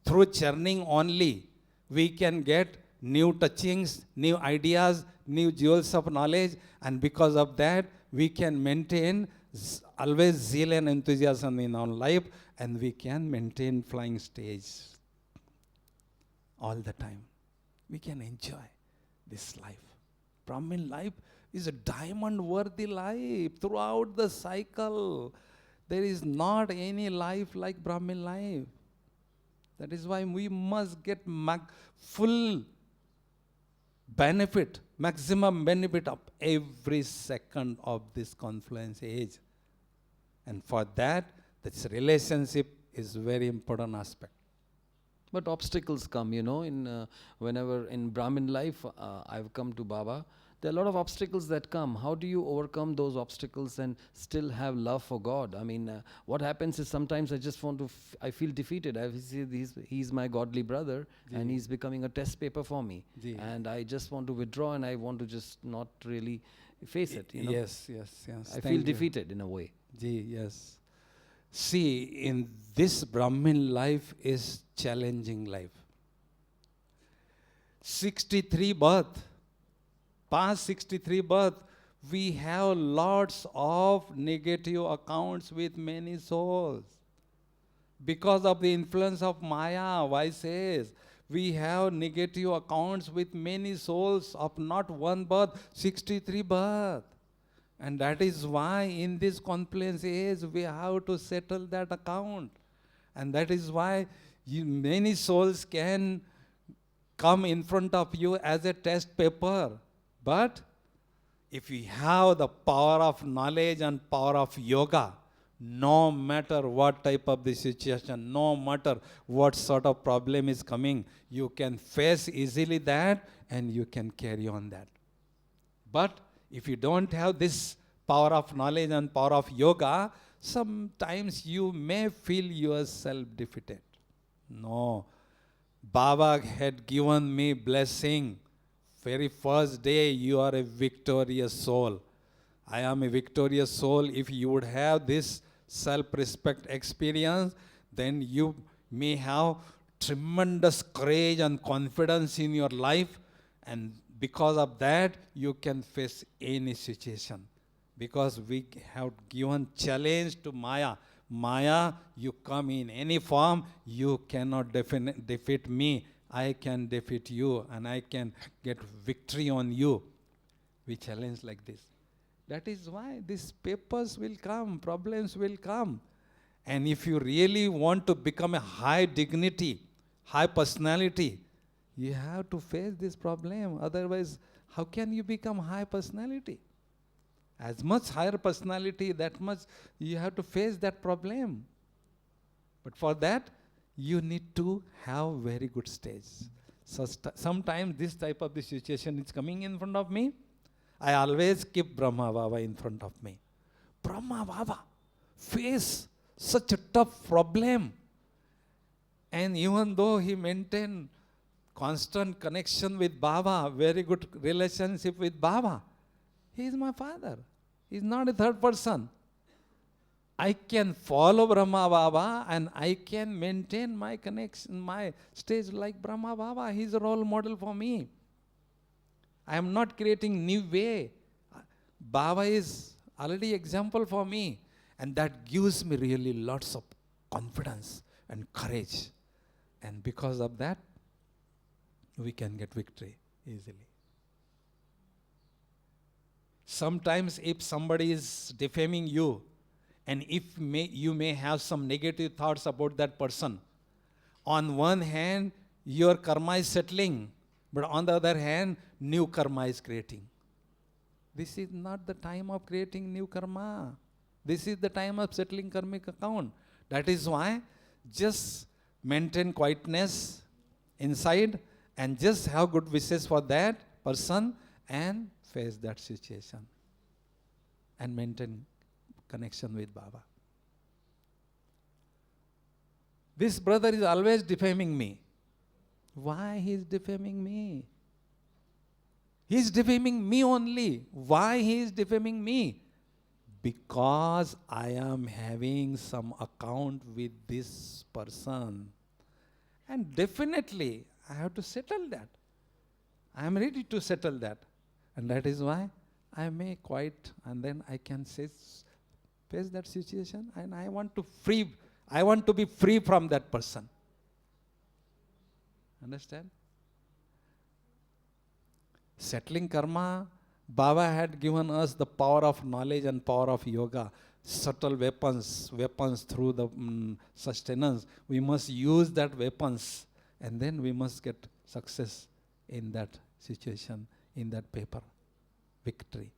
Through churning only, we can get new touchings, new ideas, new jewels of knowledge, and because of that, we can maintain always zeal and enthusiasm in our life, and we can maintain flying stage all the time. We can enjoy this life. Brahmin life is a diamond-worthy life throughout the cycle. There is not any life like Brahmin life. That is why we must get full benefit, maximum benefit of every second of this confluence age. And for that, this relationship is very important aspect. But obstacles come, whenever in Brahmin life, I've come to Baba, there are a lot of obstacles that come. How do you overcome those obstacles and still have love for God? I mean, what happens is sometimes I just want to, I feel defeated. I see he's my godly brother, and he's becoming a test paper for me. And I just want to withdraw, and I want to just not really face it. Yes. I feel defeated in a way. Yes. See, in this Brahmin life is challenging life. 63 birth. Past 63 birth, we have lots of negative accounts with many souls. Because of the influence of Maya, vices, we have negative accounts with many souls of not one birth, 63 birth. And that is why in this confluence age, we have to settle that account. And that is why many souls can come in front of you as a test paper. But if we have the power of knowledge and power of yoga, no matter what type of the situation, no matter what sort of problem is coming, you can face easily that and you can carry on that. But if you don't have this power of knowledge and power of yoga, sometimes you may feel yourself defeated. No. Baba had given me blessing. Very first day, you are a victorious soul. I am a victorious soul. If you would have this self-respect experience, then you may have tremendous courage and confidence in your life, and because of that you can face any situation, because we have given challenge to Maya. Maya, you come in any form, you cannot defeat me. I can defeat you and I can get victory on you. We challenge like this. That is why these papers will come, problems will come. And if you really want to become a high dignity, high personality, you have to face this problem. Otherwise, how can you become high personality? As much higher personality, that much you have to face that problem. But for that, you need to have very good stage. So sometimes this type of the situation is coming in front of me. I always keep Brahma Baba in front of me. Brahma Baba face such a tough problem. And even though he maintained constant connection with Baba, very good relationship with Baba, he is my father. He is not a third person. I can follow Brahma Baba and I can maintain my connection, my stage like Brahma Baba. He is a role model for me. I am not creating new way. Baba is already example for me. And that gives me really lots of confidence and courage. And because of that, we can get victory easily. Sometimes if somebody is defaming you, and if you may have some negative thoughts about that person, on one hand, your karma is settling, but on the other hand, new karma is creating. This is not the time of creating new karma. This is the time of settling karmic account. That is why just maintain quietness inside and just have good wishes for that person and face that situation and maintain connection with Baba. This brother is always defaming me. Why he is defaming me? He is defaming me only. Why he is defaming me? Because I am having some account with this person. And definitely I have to settle that. I am ready to settle that. And that is why I may quiet and then I can face that situation, and I want to be free from that person. Understand? Settling karma, Baba had given us the power of knowledge and power of yoga, subtle weapons through the sustenance. We must use that weapons and then we must get success in that situation, in that paper, victory.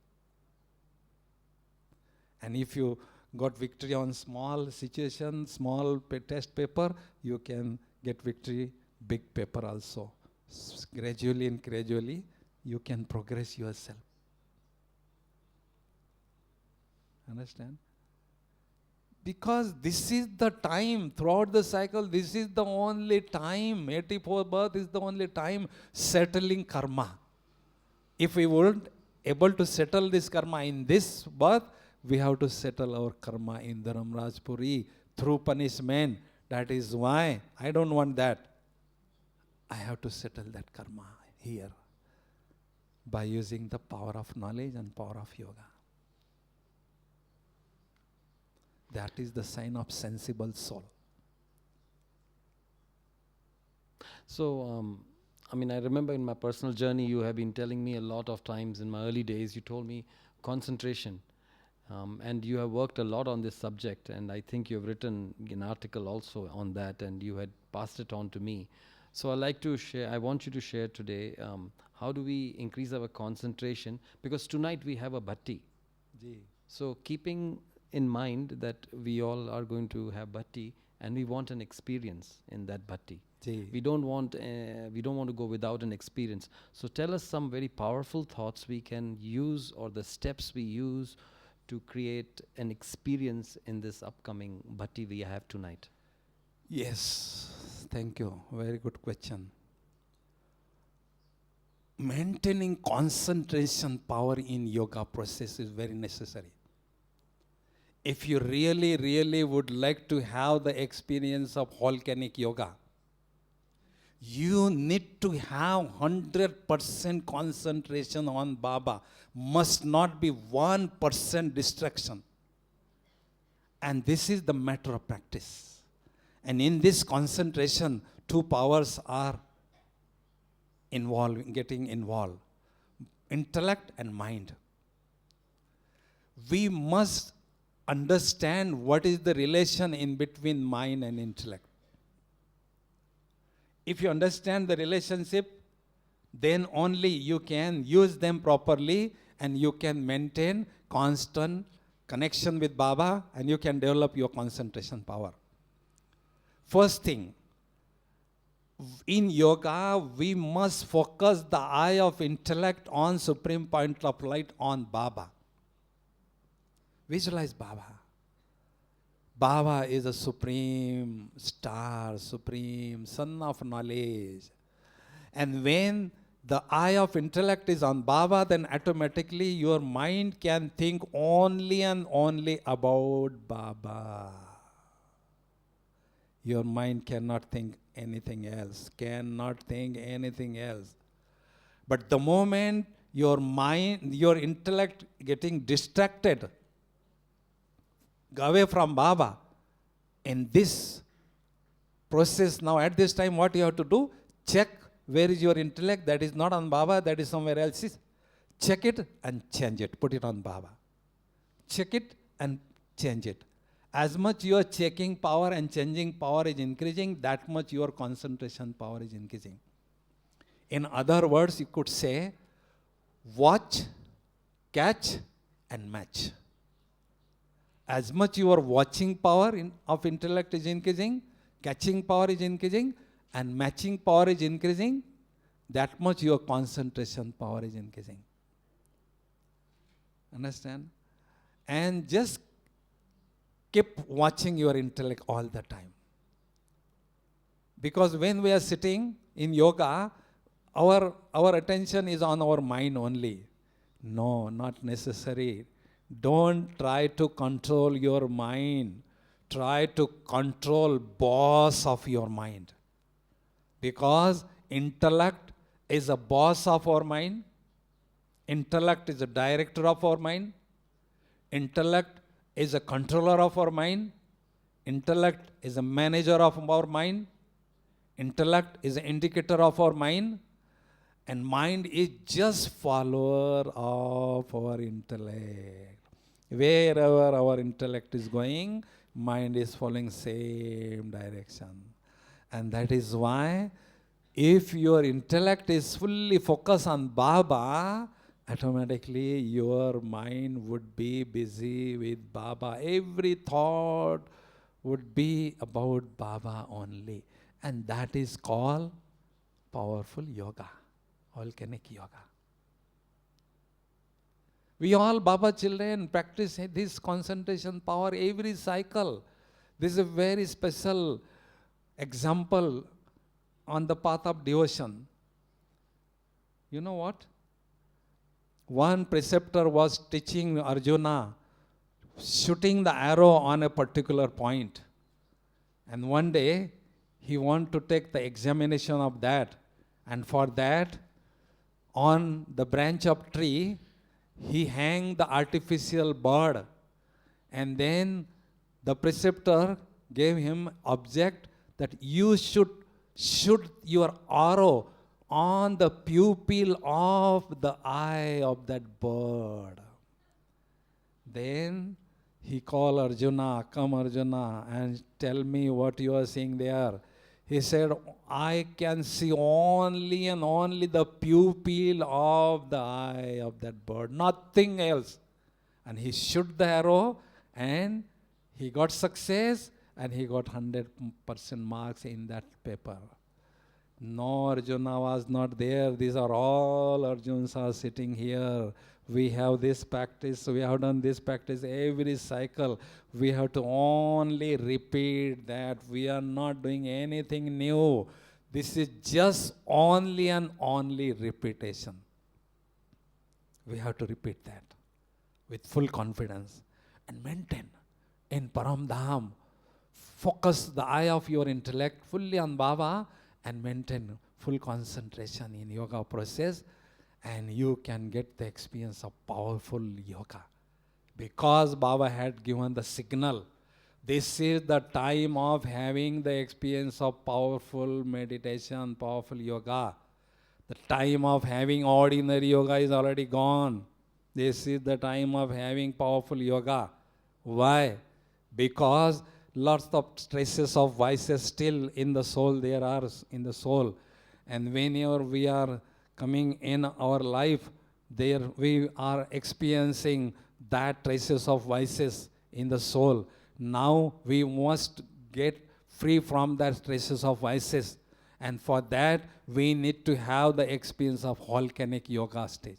And if you got victory on small situation, small test paper, you can get victory big paper also. Gradually and gradually, you can progress yourself. Understand? Because this is the time, throughout the cycle, this is the only time, 84 birth is the only time settling karma. If we weren't able to settle this karma in this birth, we have to settle our karma in Dharamrajpuri through punishment. That is why I don't want that. I have to settle that karma here by using the power of knowledge and power of yoga. That is the sign of sensible soul. So, I remember in my personal journey, you have been telling me a lot of times in my early days, you told me concentration. And you have worked a lot on this subject, and I think you have written an article also on that, and you had passed it on to me. So I want you to share today, how do we increase our concentration? Because tonight we have a bhatti. So keeping in mind that we all are going to have bhatti, and we want an experience in that bhatti. We don't want to go without an experience. So tell us some very powerful thoughts we can use, or the steps we use to create an experience in this upcoming bhatti we have tonight. Yes, thank you. Very good question. Maintaining concentration power in yoga process is very necessary. If you really, really would like to have the experience of volcanic yoga, you need to have 100% concentration on Baba. Must not be 1% distraction. And this is the matter of practice. And in this concentration, two powers are getting involved. Intellect and mind. We must understand what is the relation in between mind and intellect. If you understand the relationship, then only you can use them properly and you can maintain constant connection with Baba and you can develop your concentration power. First thing, in yoga, we must focus the eye of intellect on supreme point of light on Baba. Visualize Baba. Baba is a supreme star, supreme sun of knowledge. And when the eye of intellect is on Baba, then automatically your mind can think only and only about Baba. Your mind cannot think anything else, But the moment your mind, your intellect getting distracted away from Baba, in this process now at this time what you have to do, check where is your intellect, that is not on Baba, that is somewhere else. Check it and change it, put it on Baba. Check it and change it. As much your checking power and changing power is increasing, that much your concentration power is increasing. In other words, you could say, watch, catch and match. As much your watching power of intellect is increasing, catching power is increasing, and matching power is increasing, that much your concentration power is increasing. Understand? And just keep watching your intellect all the time. Because when we are sitting in yoga, our attention is on our mind only. No, not necessary. Don't try to control your mind. Try to control boss of your mind. Because intellect is a boss of our mind. Intellect is a director of our mind. Intellect is a controller of our mind. Intellect is a manager of our mind. Intellect is an indicator of our mind. And mind is just follower of our intellect. Wherever our intellect is going, mind is following same direction. And that is why if your intellect is fully focused on Baba, automatically your mind would be busy with Baba. Every thought would be about Baba only. And that is called powerful yoga, volcanic yoga. We all Baba children practice this concentration power every cycle. This is a very special example on the path of devotion. You know what? One preceptor was teaching Arjuna, shooting the arrow on a particular point. And one day, he wanted to take the examination of that. And for that, on the branch of tree, he hung the artificial bird. And then the preceptor gave him object that you should shoot your arrow on the pupil of the eye of that bird. Then he called Arjuna, come Arjuna, and tell me what you are seeing there. He said, I can see only and only the pupil of the eye of that bird, nothing else. And he shot the arrow and he got success and he got 100% marks in that paper. No, Arjuna was not there. These are all Arjuns are sitting here. We have this practice, we have done this practice every cycle. We have to only repeat that. We are not doing anything new. This is just only and only repetition. We have to repeat that with full confidence and maintain. in Param Dham. Focus the eye of your intellect fully on Baba and maintain full concentration in yoga process, and you can get the experience of powerful yoga. Because Baba had given the signal, this is the time of having the experience of powerful meditation, powerful yoga. The time of having ordinary yoga is already gone. This is the time of having powerful yoga. Why? Because lots of traces of vices still in the soul, there are in the soul. And whenever we are coming in our life, there we are experiencing that traces of vices in the soul. Now we must get free from that traces of vices. And for that, we need to have the experience of volcanic yoga stage.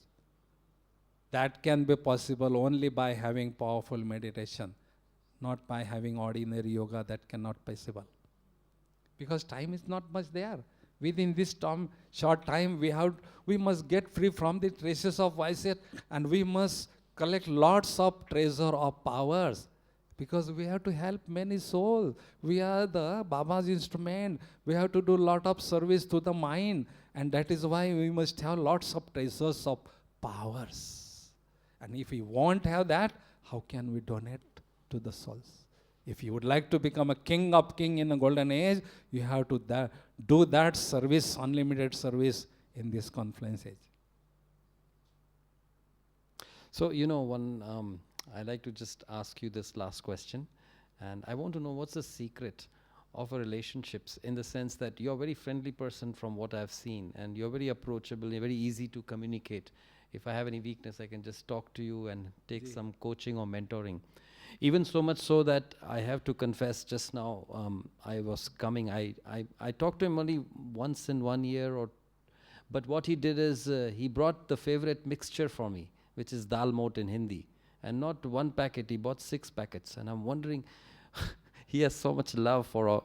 That can be possible only by having powerful meditation, not by having ordinary yoga. That cannot be possible. Because time is not much there. Within this short time, we must get free from the traces of vices, and we must collect lots of treasure of powers. Because we have to help many souls. We are the Baba's instrument. We have to do a lot of service to the mind. And that is why we must have lots of treasures of powers. And if we won't have that, how can we donate to the souls? If you would like to become a king of kings in the golden age, you have to do that service, unlimited service in this confluence age. So, I'd like to just ask you this last question. And I want to know, what's the secret of a relationships, in the sense that you're a very friendly person from what I've seen, and you're very approachable, you're very easy to communicate. If I have any weakness, I can just talk to you and take some coaching or mentoring. Even so much so that I have to confess, just now I was coming, I talked to him only once in 1 year, but what he did is he brought the favorite mixture for me, which is dal mot in Hindi. And not one packet, he bought 6 packets. And I'm wondering, he has so much love for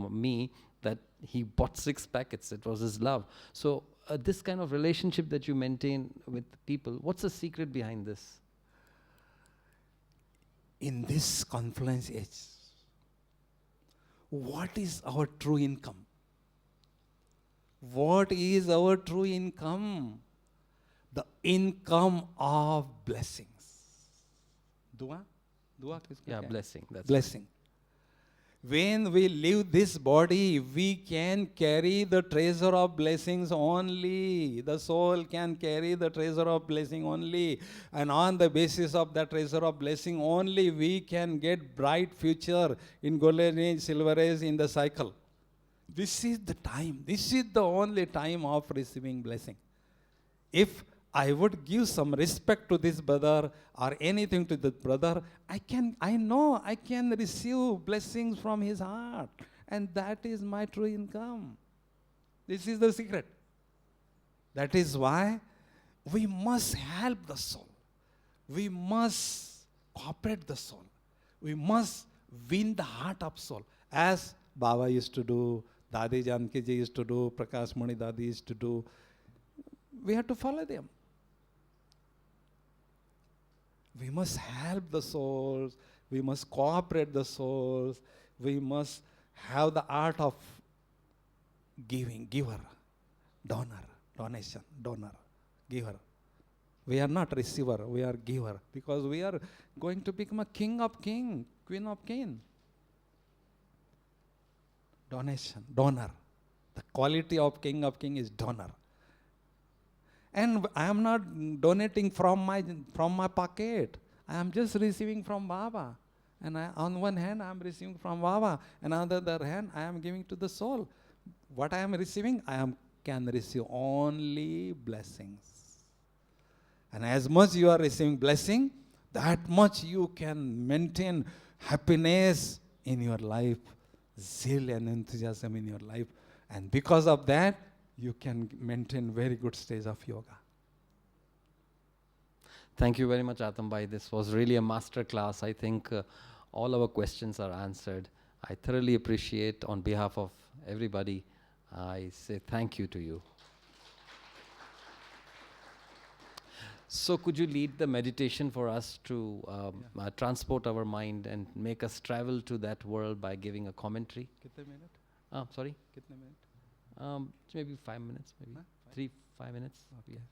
me, that he bought 6 packets. It was his love. So this kind of relationship that you maintain with people, what's the secret behind this? In this confluence age, what is our true income? What is our true income? The income of blessings. Dua? Yeah, blessing. That's blessing. When we leave this body, we can carry the treasure of blessings only. The soul can carry the treasure of blessing only. And on the basis of that treasure of blessing only, we can get bright future in golden age, silver age, in the cycle. This is the time. This is the only time of receiving blessing. If I would give some respect to this brother or anything to this brother, I know I can receive blessings from his heart. And that is my true income. This is the secret. That is why we must help the soul. We must cooperate the soul. We must win the heart of soul. As Baba used to do, Dadi Janki ji used to do, Prakash Mani Dadi used to do. We have to follow them. We must help the souls. We must cooperate the souls. We must have the art of giving, giver, donor, donation, donor, giver. We are not receiver, we are giver, because we are going to become a king of king, queen of king. Donation, donor. The quality of king is donor. And I am not donating from my pocket. I am just receiving from Baba. And on one hand, I am receiving from Baba. And on the other hand, I am giving to the soul. What I am receiving, can receive only blessings. And as much you are receiving blessing, that much you can maintain happiness in your life, zeal and enthusiasm in your life. And because of that, you can maintain very good stage of yoga. Thank you very much, Atam Bhai. This was really a master class. I think all our questions are answered. I thoroughly appreciate, on behalf of everybody, I say thank you to you. So could you lead the meditation for us to transport our mind and make us travel to that world by giving a commentary? कितने minute? Sorry? कितने minute? Maybe 5 minutes, maybe. Huh? 3-5 minutes. Okay. Yeah.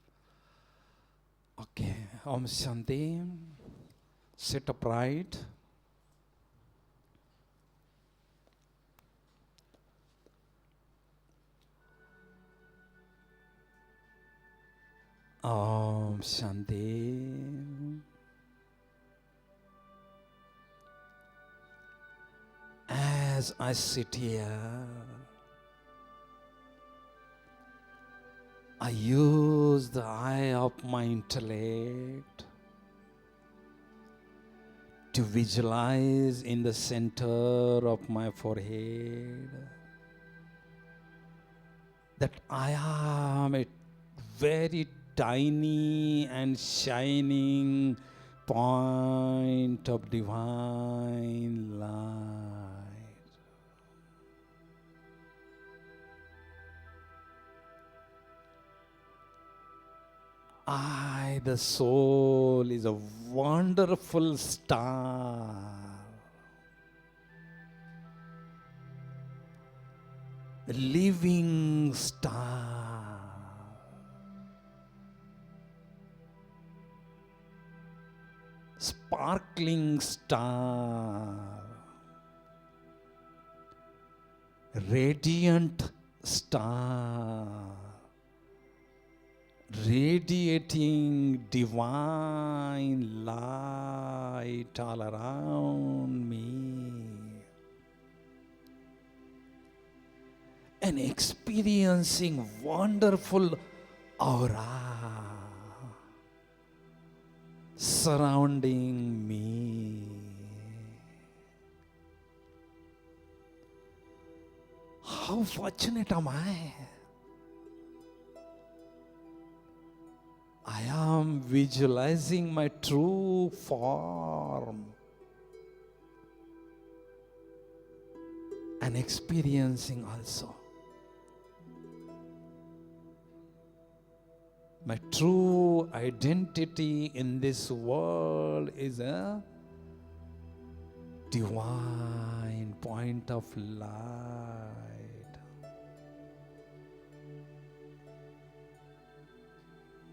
Okay. Om Shanti. Sit upright. Om Shanti. As I sit here, I use the eye of my intellect to visualize in the center of my forehead that I am a very tiny and shining point of divine light. I, the soul, is a wonderful star. A living star. Sparkling star. Radiant star. Radiating divine light all around me, and experiencing wonderful aura surrounding me. How fortunate am I? I am visualizing my true form and experiencing also my true identity in this world is a divine point of light.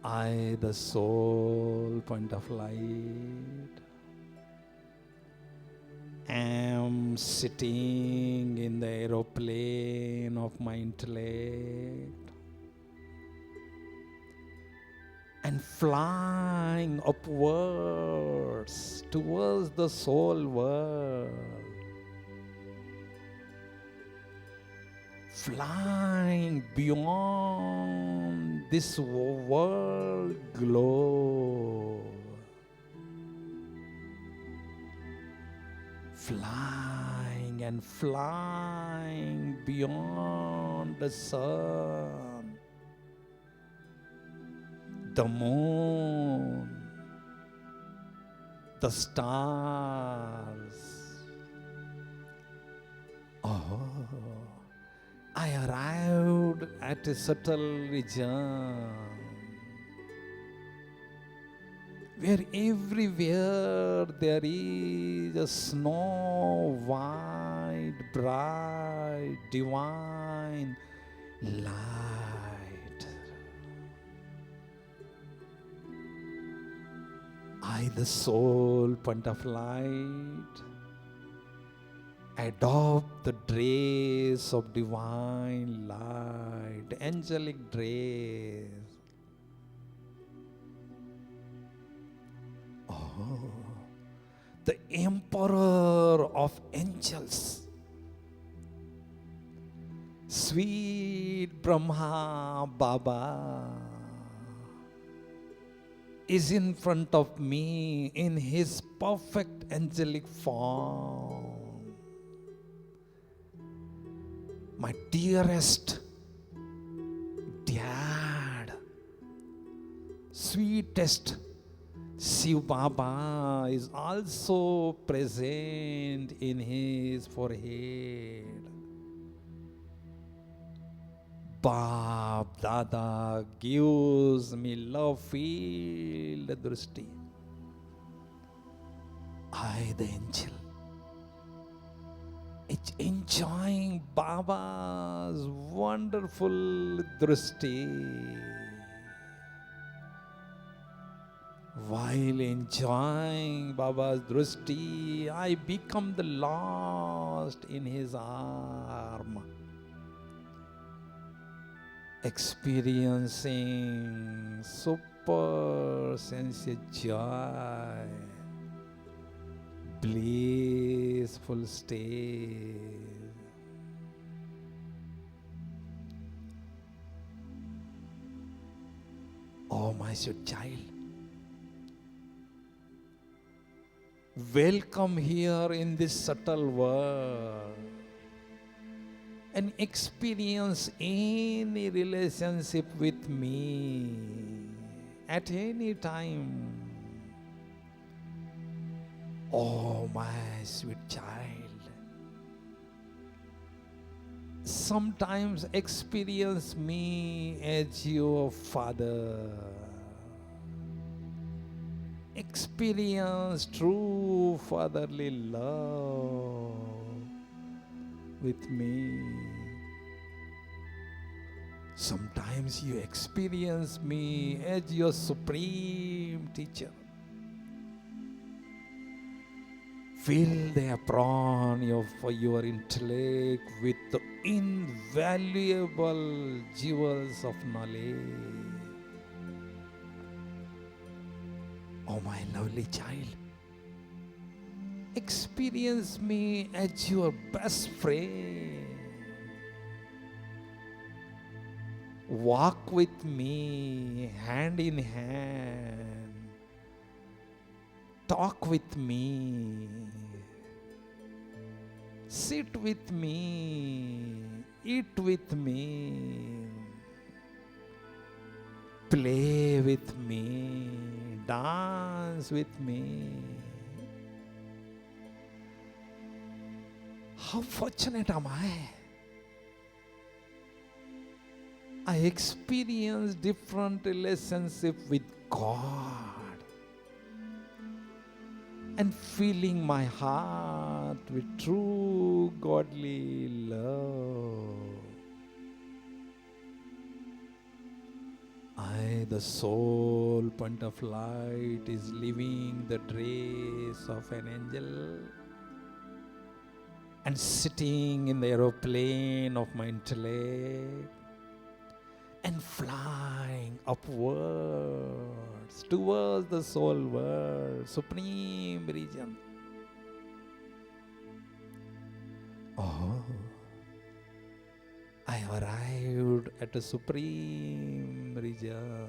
I, the soul, point of light, am sitting in the aeroplane of my intellect and flying upwards towards the soul world. Flying beyond this world globe, flying and flying beyond the sun, the moon, the stars. Oh, I arrived at a subtle region where everywhere there is a snow white, bright, divine light. I, the soul, point of light, adopt the dress of divine light, angelic dress. Oh, the emperor of angels, sweet Brahma Baba, is in front of me in his perfect angelic form. My dearest dad, sweetest Shiv Baba is also present in his forehead. Baap Dada gives me love-filled drishti. I, the angel, is enjoying Baba's wonderful drishti. While enjoying Baba's drishti, I become the lost in his arm, experiencing super sensuous joy, blissful state. Oh, my sweet child, welcome here in this subtle world and experience any relationship with me at any time. Oh, my sweet child, sometimes experience me as your father. Experience true fatherly love with me. Sometimes you experience me as your supreme teacher. Fill the apron for your intellect with the invaluable jewels of knowledge. Oh, my lovely child, experience me as your best friend. Walk with me hand in hand. Talk with me. Sit with me. Eat with me. Play with me. Dance with me. How fortunate am I? I experience different relationship with God and filling my heart with true godly love. I, the soul point of light, is living the dress of an angel and sitting in the aeroplane of my intellect and flying upwards towards the soul world, supreme region. Oh, I arrived at a supreme region.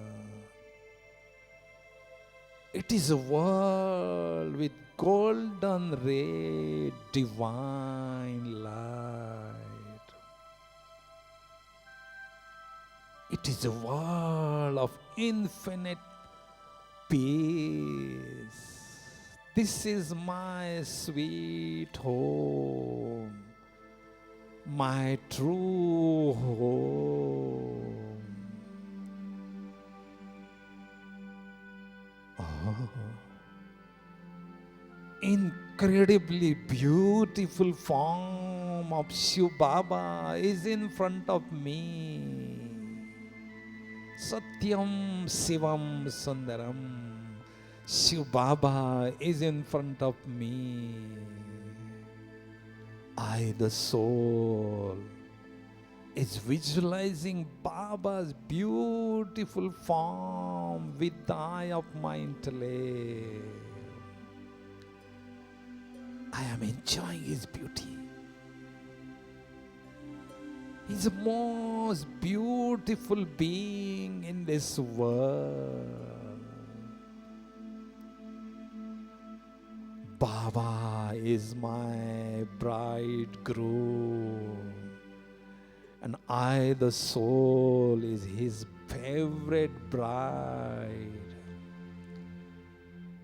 It is a world with golden ray, divine light. It is a world of infinite peace. This is my sweet home, my true home. Oh, incredibly beautiful form of Shiv Baba is in front of me. Satyam Shivam Sundaram. Shiv Baba is in front of me. I, the soul, is visualizing Baba's beautiful form with the eye of my intellect. I am enjoying his beauty. He's the most beautiful being in this world. Baba is my bridegroom, and I, the soul, is his favorite bride.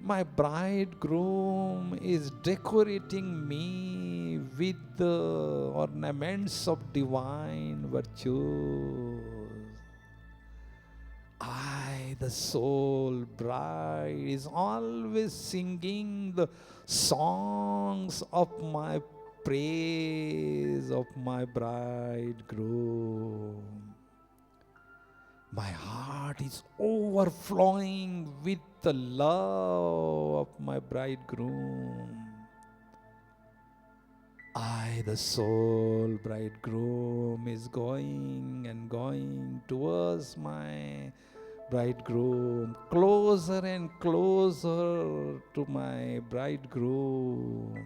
My bridegroom is decorating me with the ornaments of divine virtues. I, the soul bride, is always singing the songs of my praise of my bridegroom. My heart is overflowing with the love of my bridegroom. I, the soul bridegroom, is going and going towards my bridegroom, closer and closer to my bridegroom.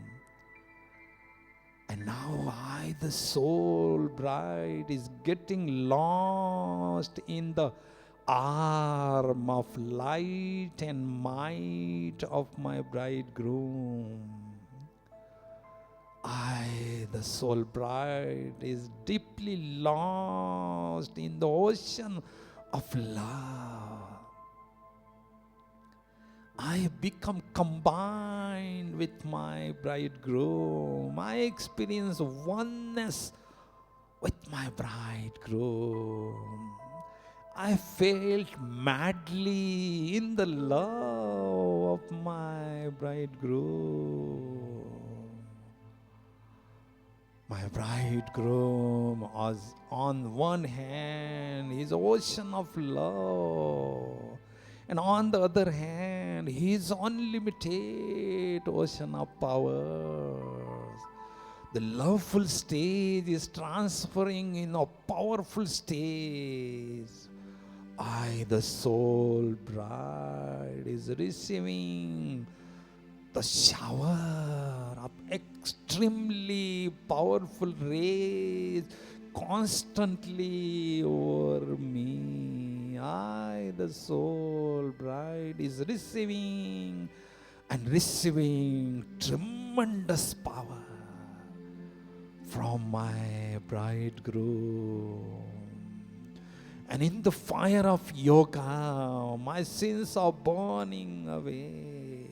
And now I, the soul bride, is getting lost in the arm of light and might of my bridegroom. I, the soul bride, is deeply lost in the ocean of love. I have become combined with my bridegroom. I experience oneness with my bridegroom. I felt madly in the love of my bridegroom. My bridegroom was on one hand his ocean of love, and on the other hand his unlimited ocean of powers. The loveful stage is transferring in a powerful stage. I, the soul bride, is receiving the shower of extremely powerful rays constantly over me. I, the soul bride, is receiving and receiving tremendous power from my bridegroom. And in the fire of yoga, my sins are burning away.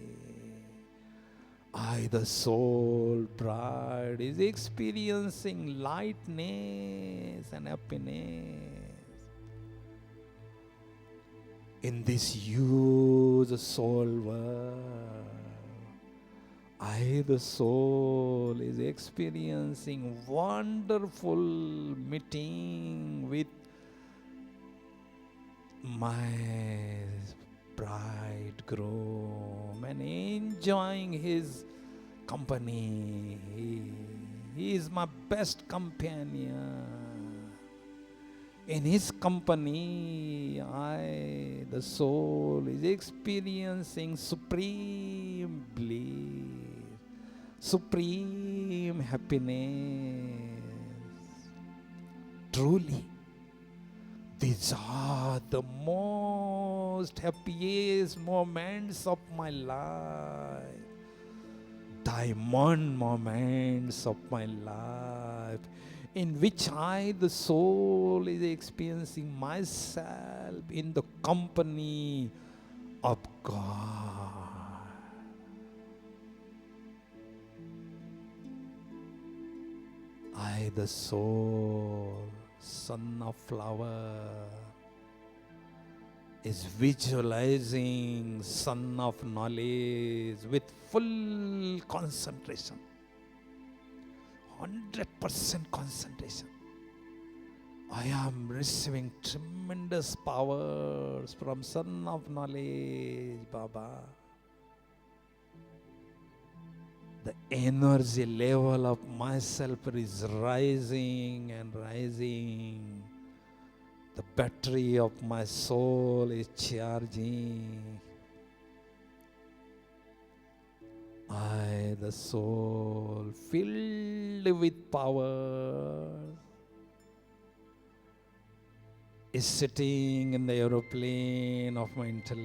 I, the soul bride, is experiencing lightness and happiness. In this huge soul world, I, the soul, is experiencing wonderful meeting with my bridegroom and enjoying his company. He is my best companion. In his company, I, the soul, is experiencing supreme bliss, supreme happiness. Truly, these are the most happiest moments of my life. Diamond moments of my life, in which I, the soul, is experiencing myself in the company of God. I, the soul, son of flower, is visualizing sun of knowledge with full concentration, 100% concentration. I am receiving tremendous powers from sun of knowledge, Baba. The energy level of myself is rising and rising. The battery of my soul is charging. I, the soul, filled with power, is sitting in the aeroplane of my intellect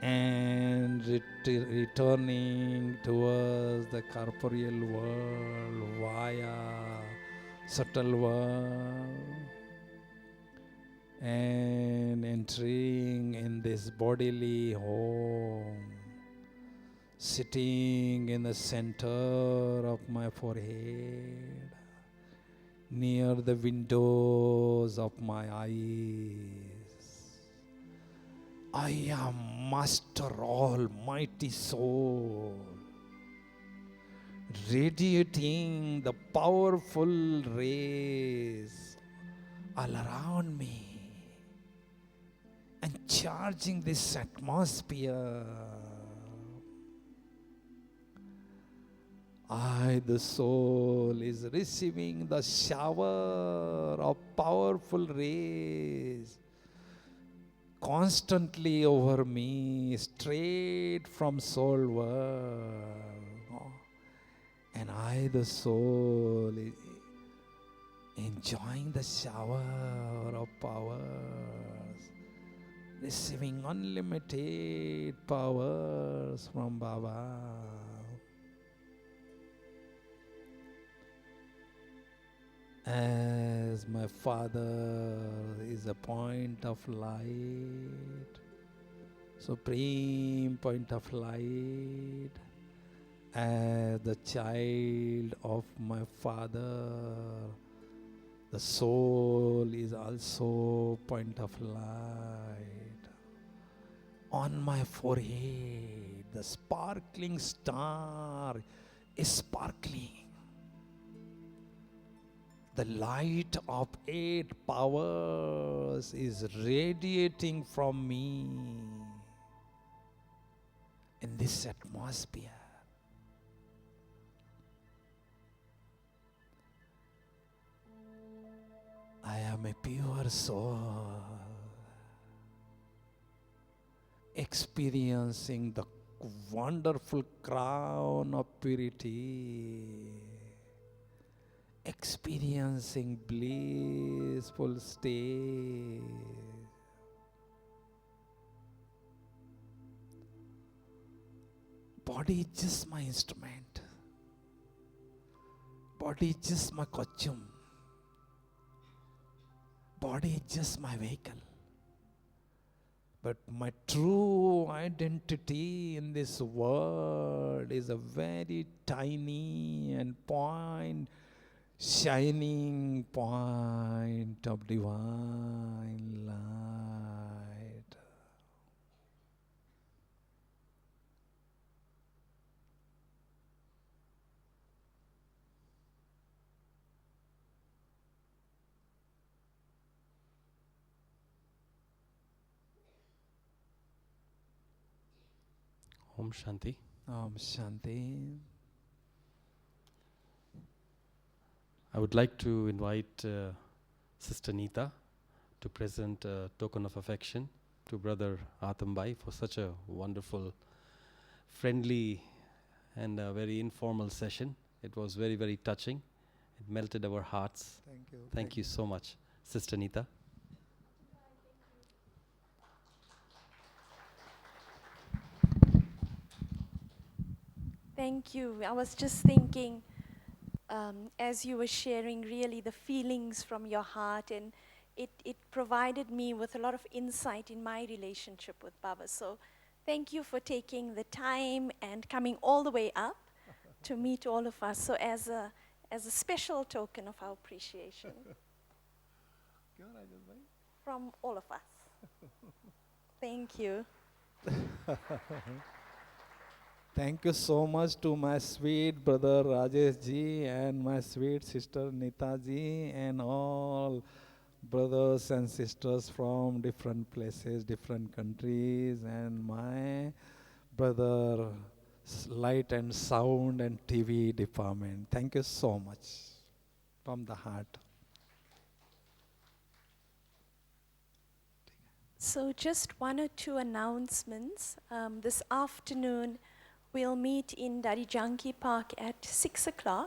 and returning towards the corporeal world via subtle world, and entering in this bodily home, sitting in the center of my forehead, near the windows of my eyes. I am Master Almighty Soul, radiating the powerful rays all around me and charging this atmosphere. I, the soul, is receiving the shower of powerful rays constantly over me, straight from soul world. And I, the soul, is enjoying the shower of powers, receiving unlimited powers from Baba. As my Father is a point of light, supreme point of light, as the child of my Father, the soul is also point of light. On my forehead, the sparkling star is sparkling. The light of 8 powers is radiating from me in this atmosphere. I am a pure soul, experiencing the wonderful crown of purity, experiencing blissful state. Body is just my instrument. Body is just my costume. Body is just my vehicle. But my true identity in this world is a very tiny and shining point of divine light. Om Shanti. Om Shanti. I would like to invite Sister Neeta to present a token of affection to Brother Atam Bhai for such a wonderful, friendly and very informal session. It was very, very touching. It melted our hearts. Thank you. Thank you so much, Sister Neeta. Thank you. I was just thinking, as you were sharing really the feelings from your heart, and it provided me with a lot of insight in my relationship with Baba. So thank you for taking the time and coming all the way up to meet all of us. So as a special token of our appreciation from all of us. Thank you. Thank you so much to my sweet brother Rajesh ji and my sweet sister Neeta ji and all brothers and sisters from different places, different countries, and my brother light and sound and TV department. Thank you so much from the heart. So just 1 or 2 announcements. This afternoon, we'll meet in Darijanki Park at 6 o'clock.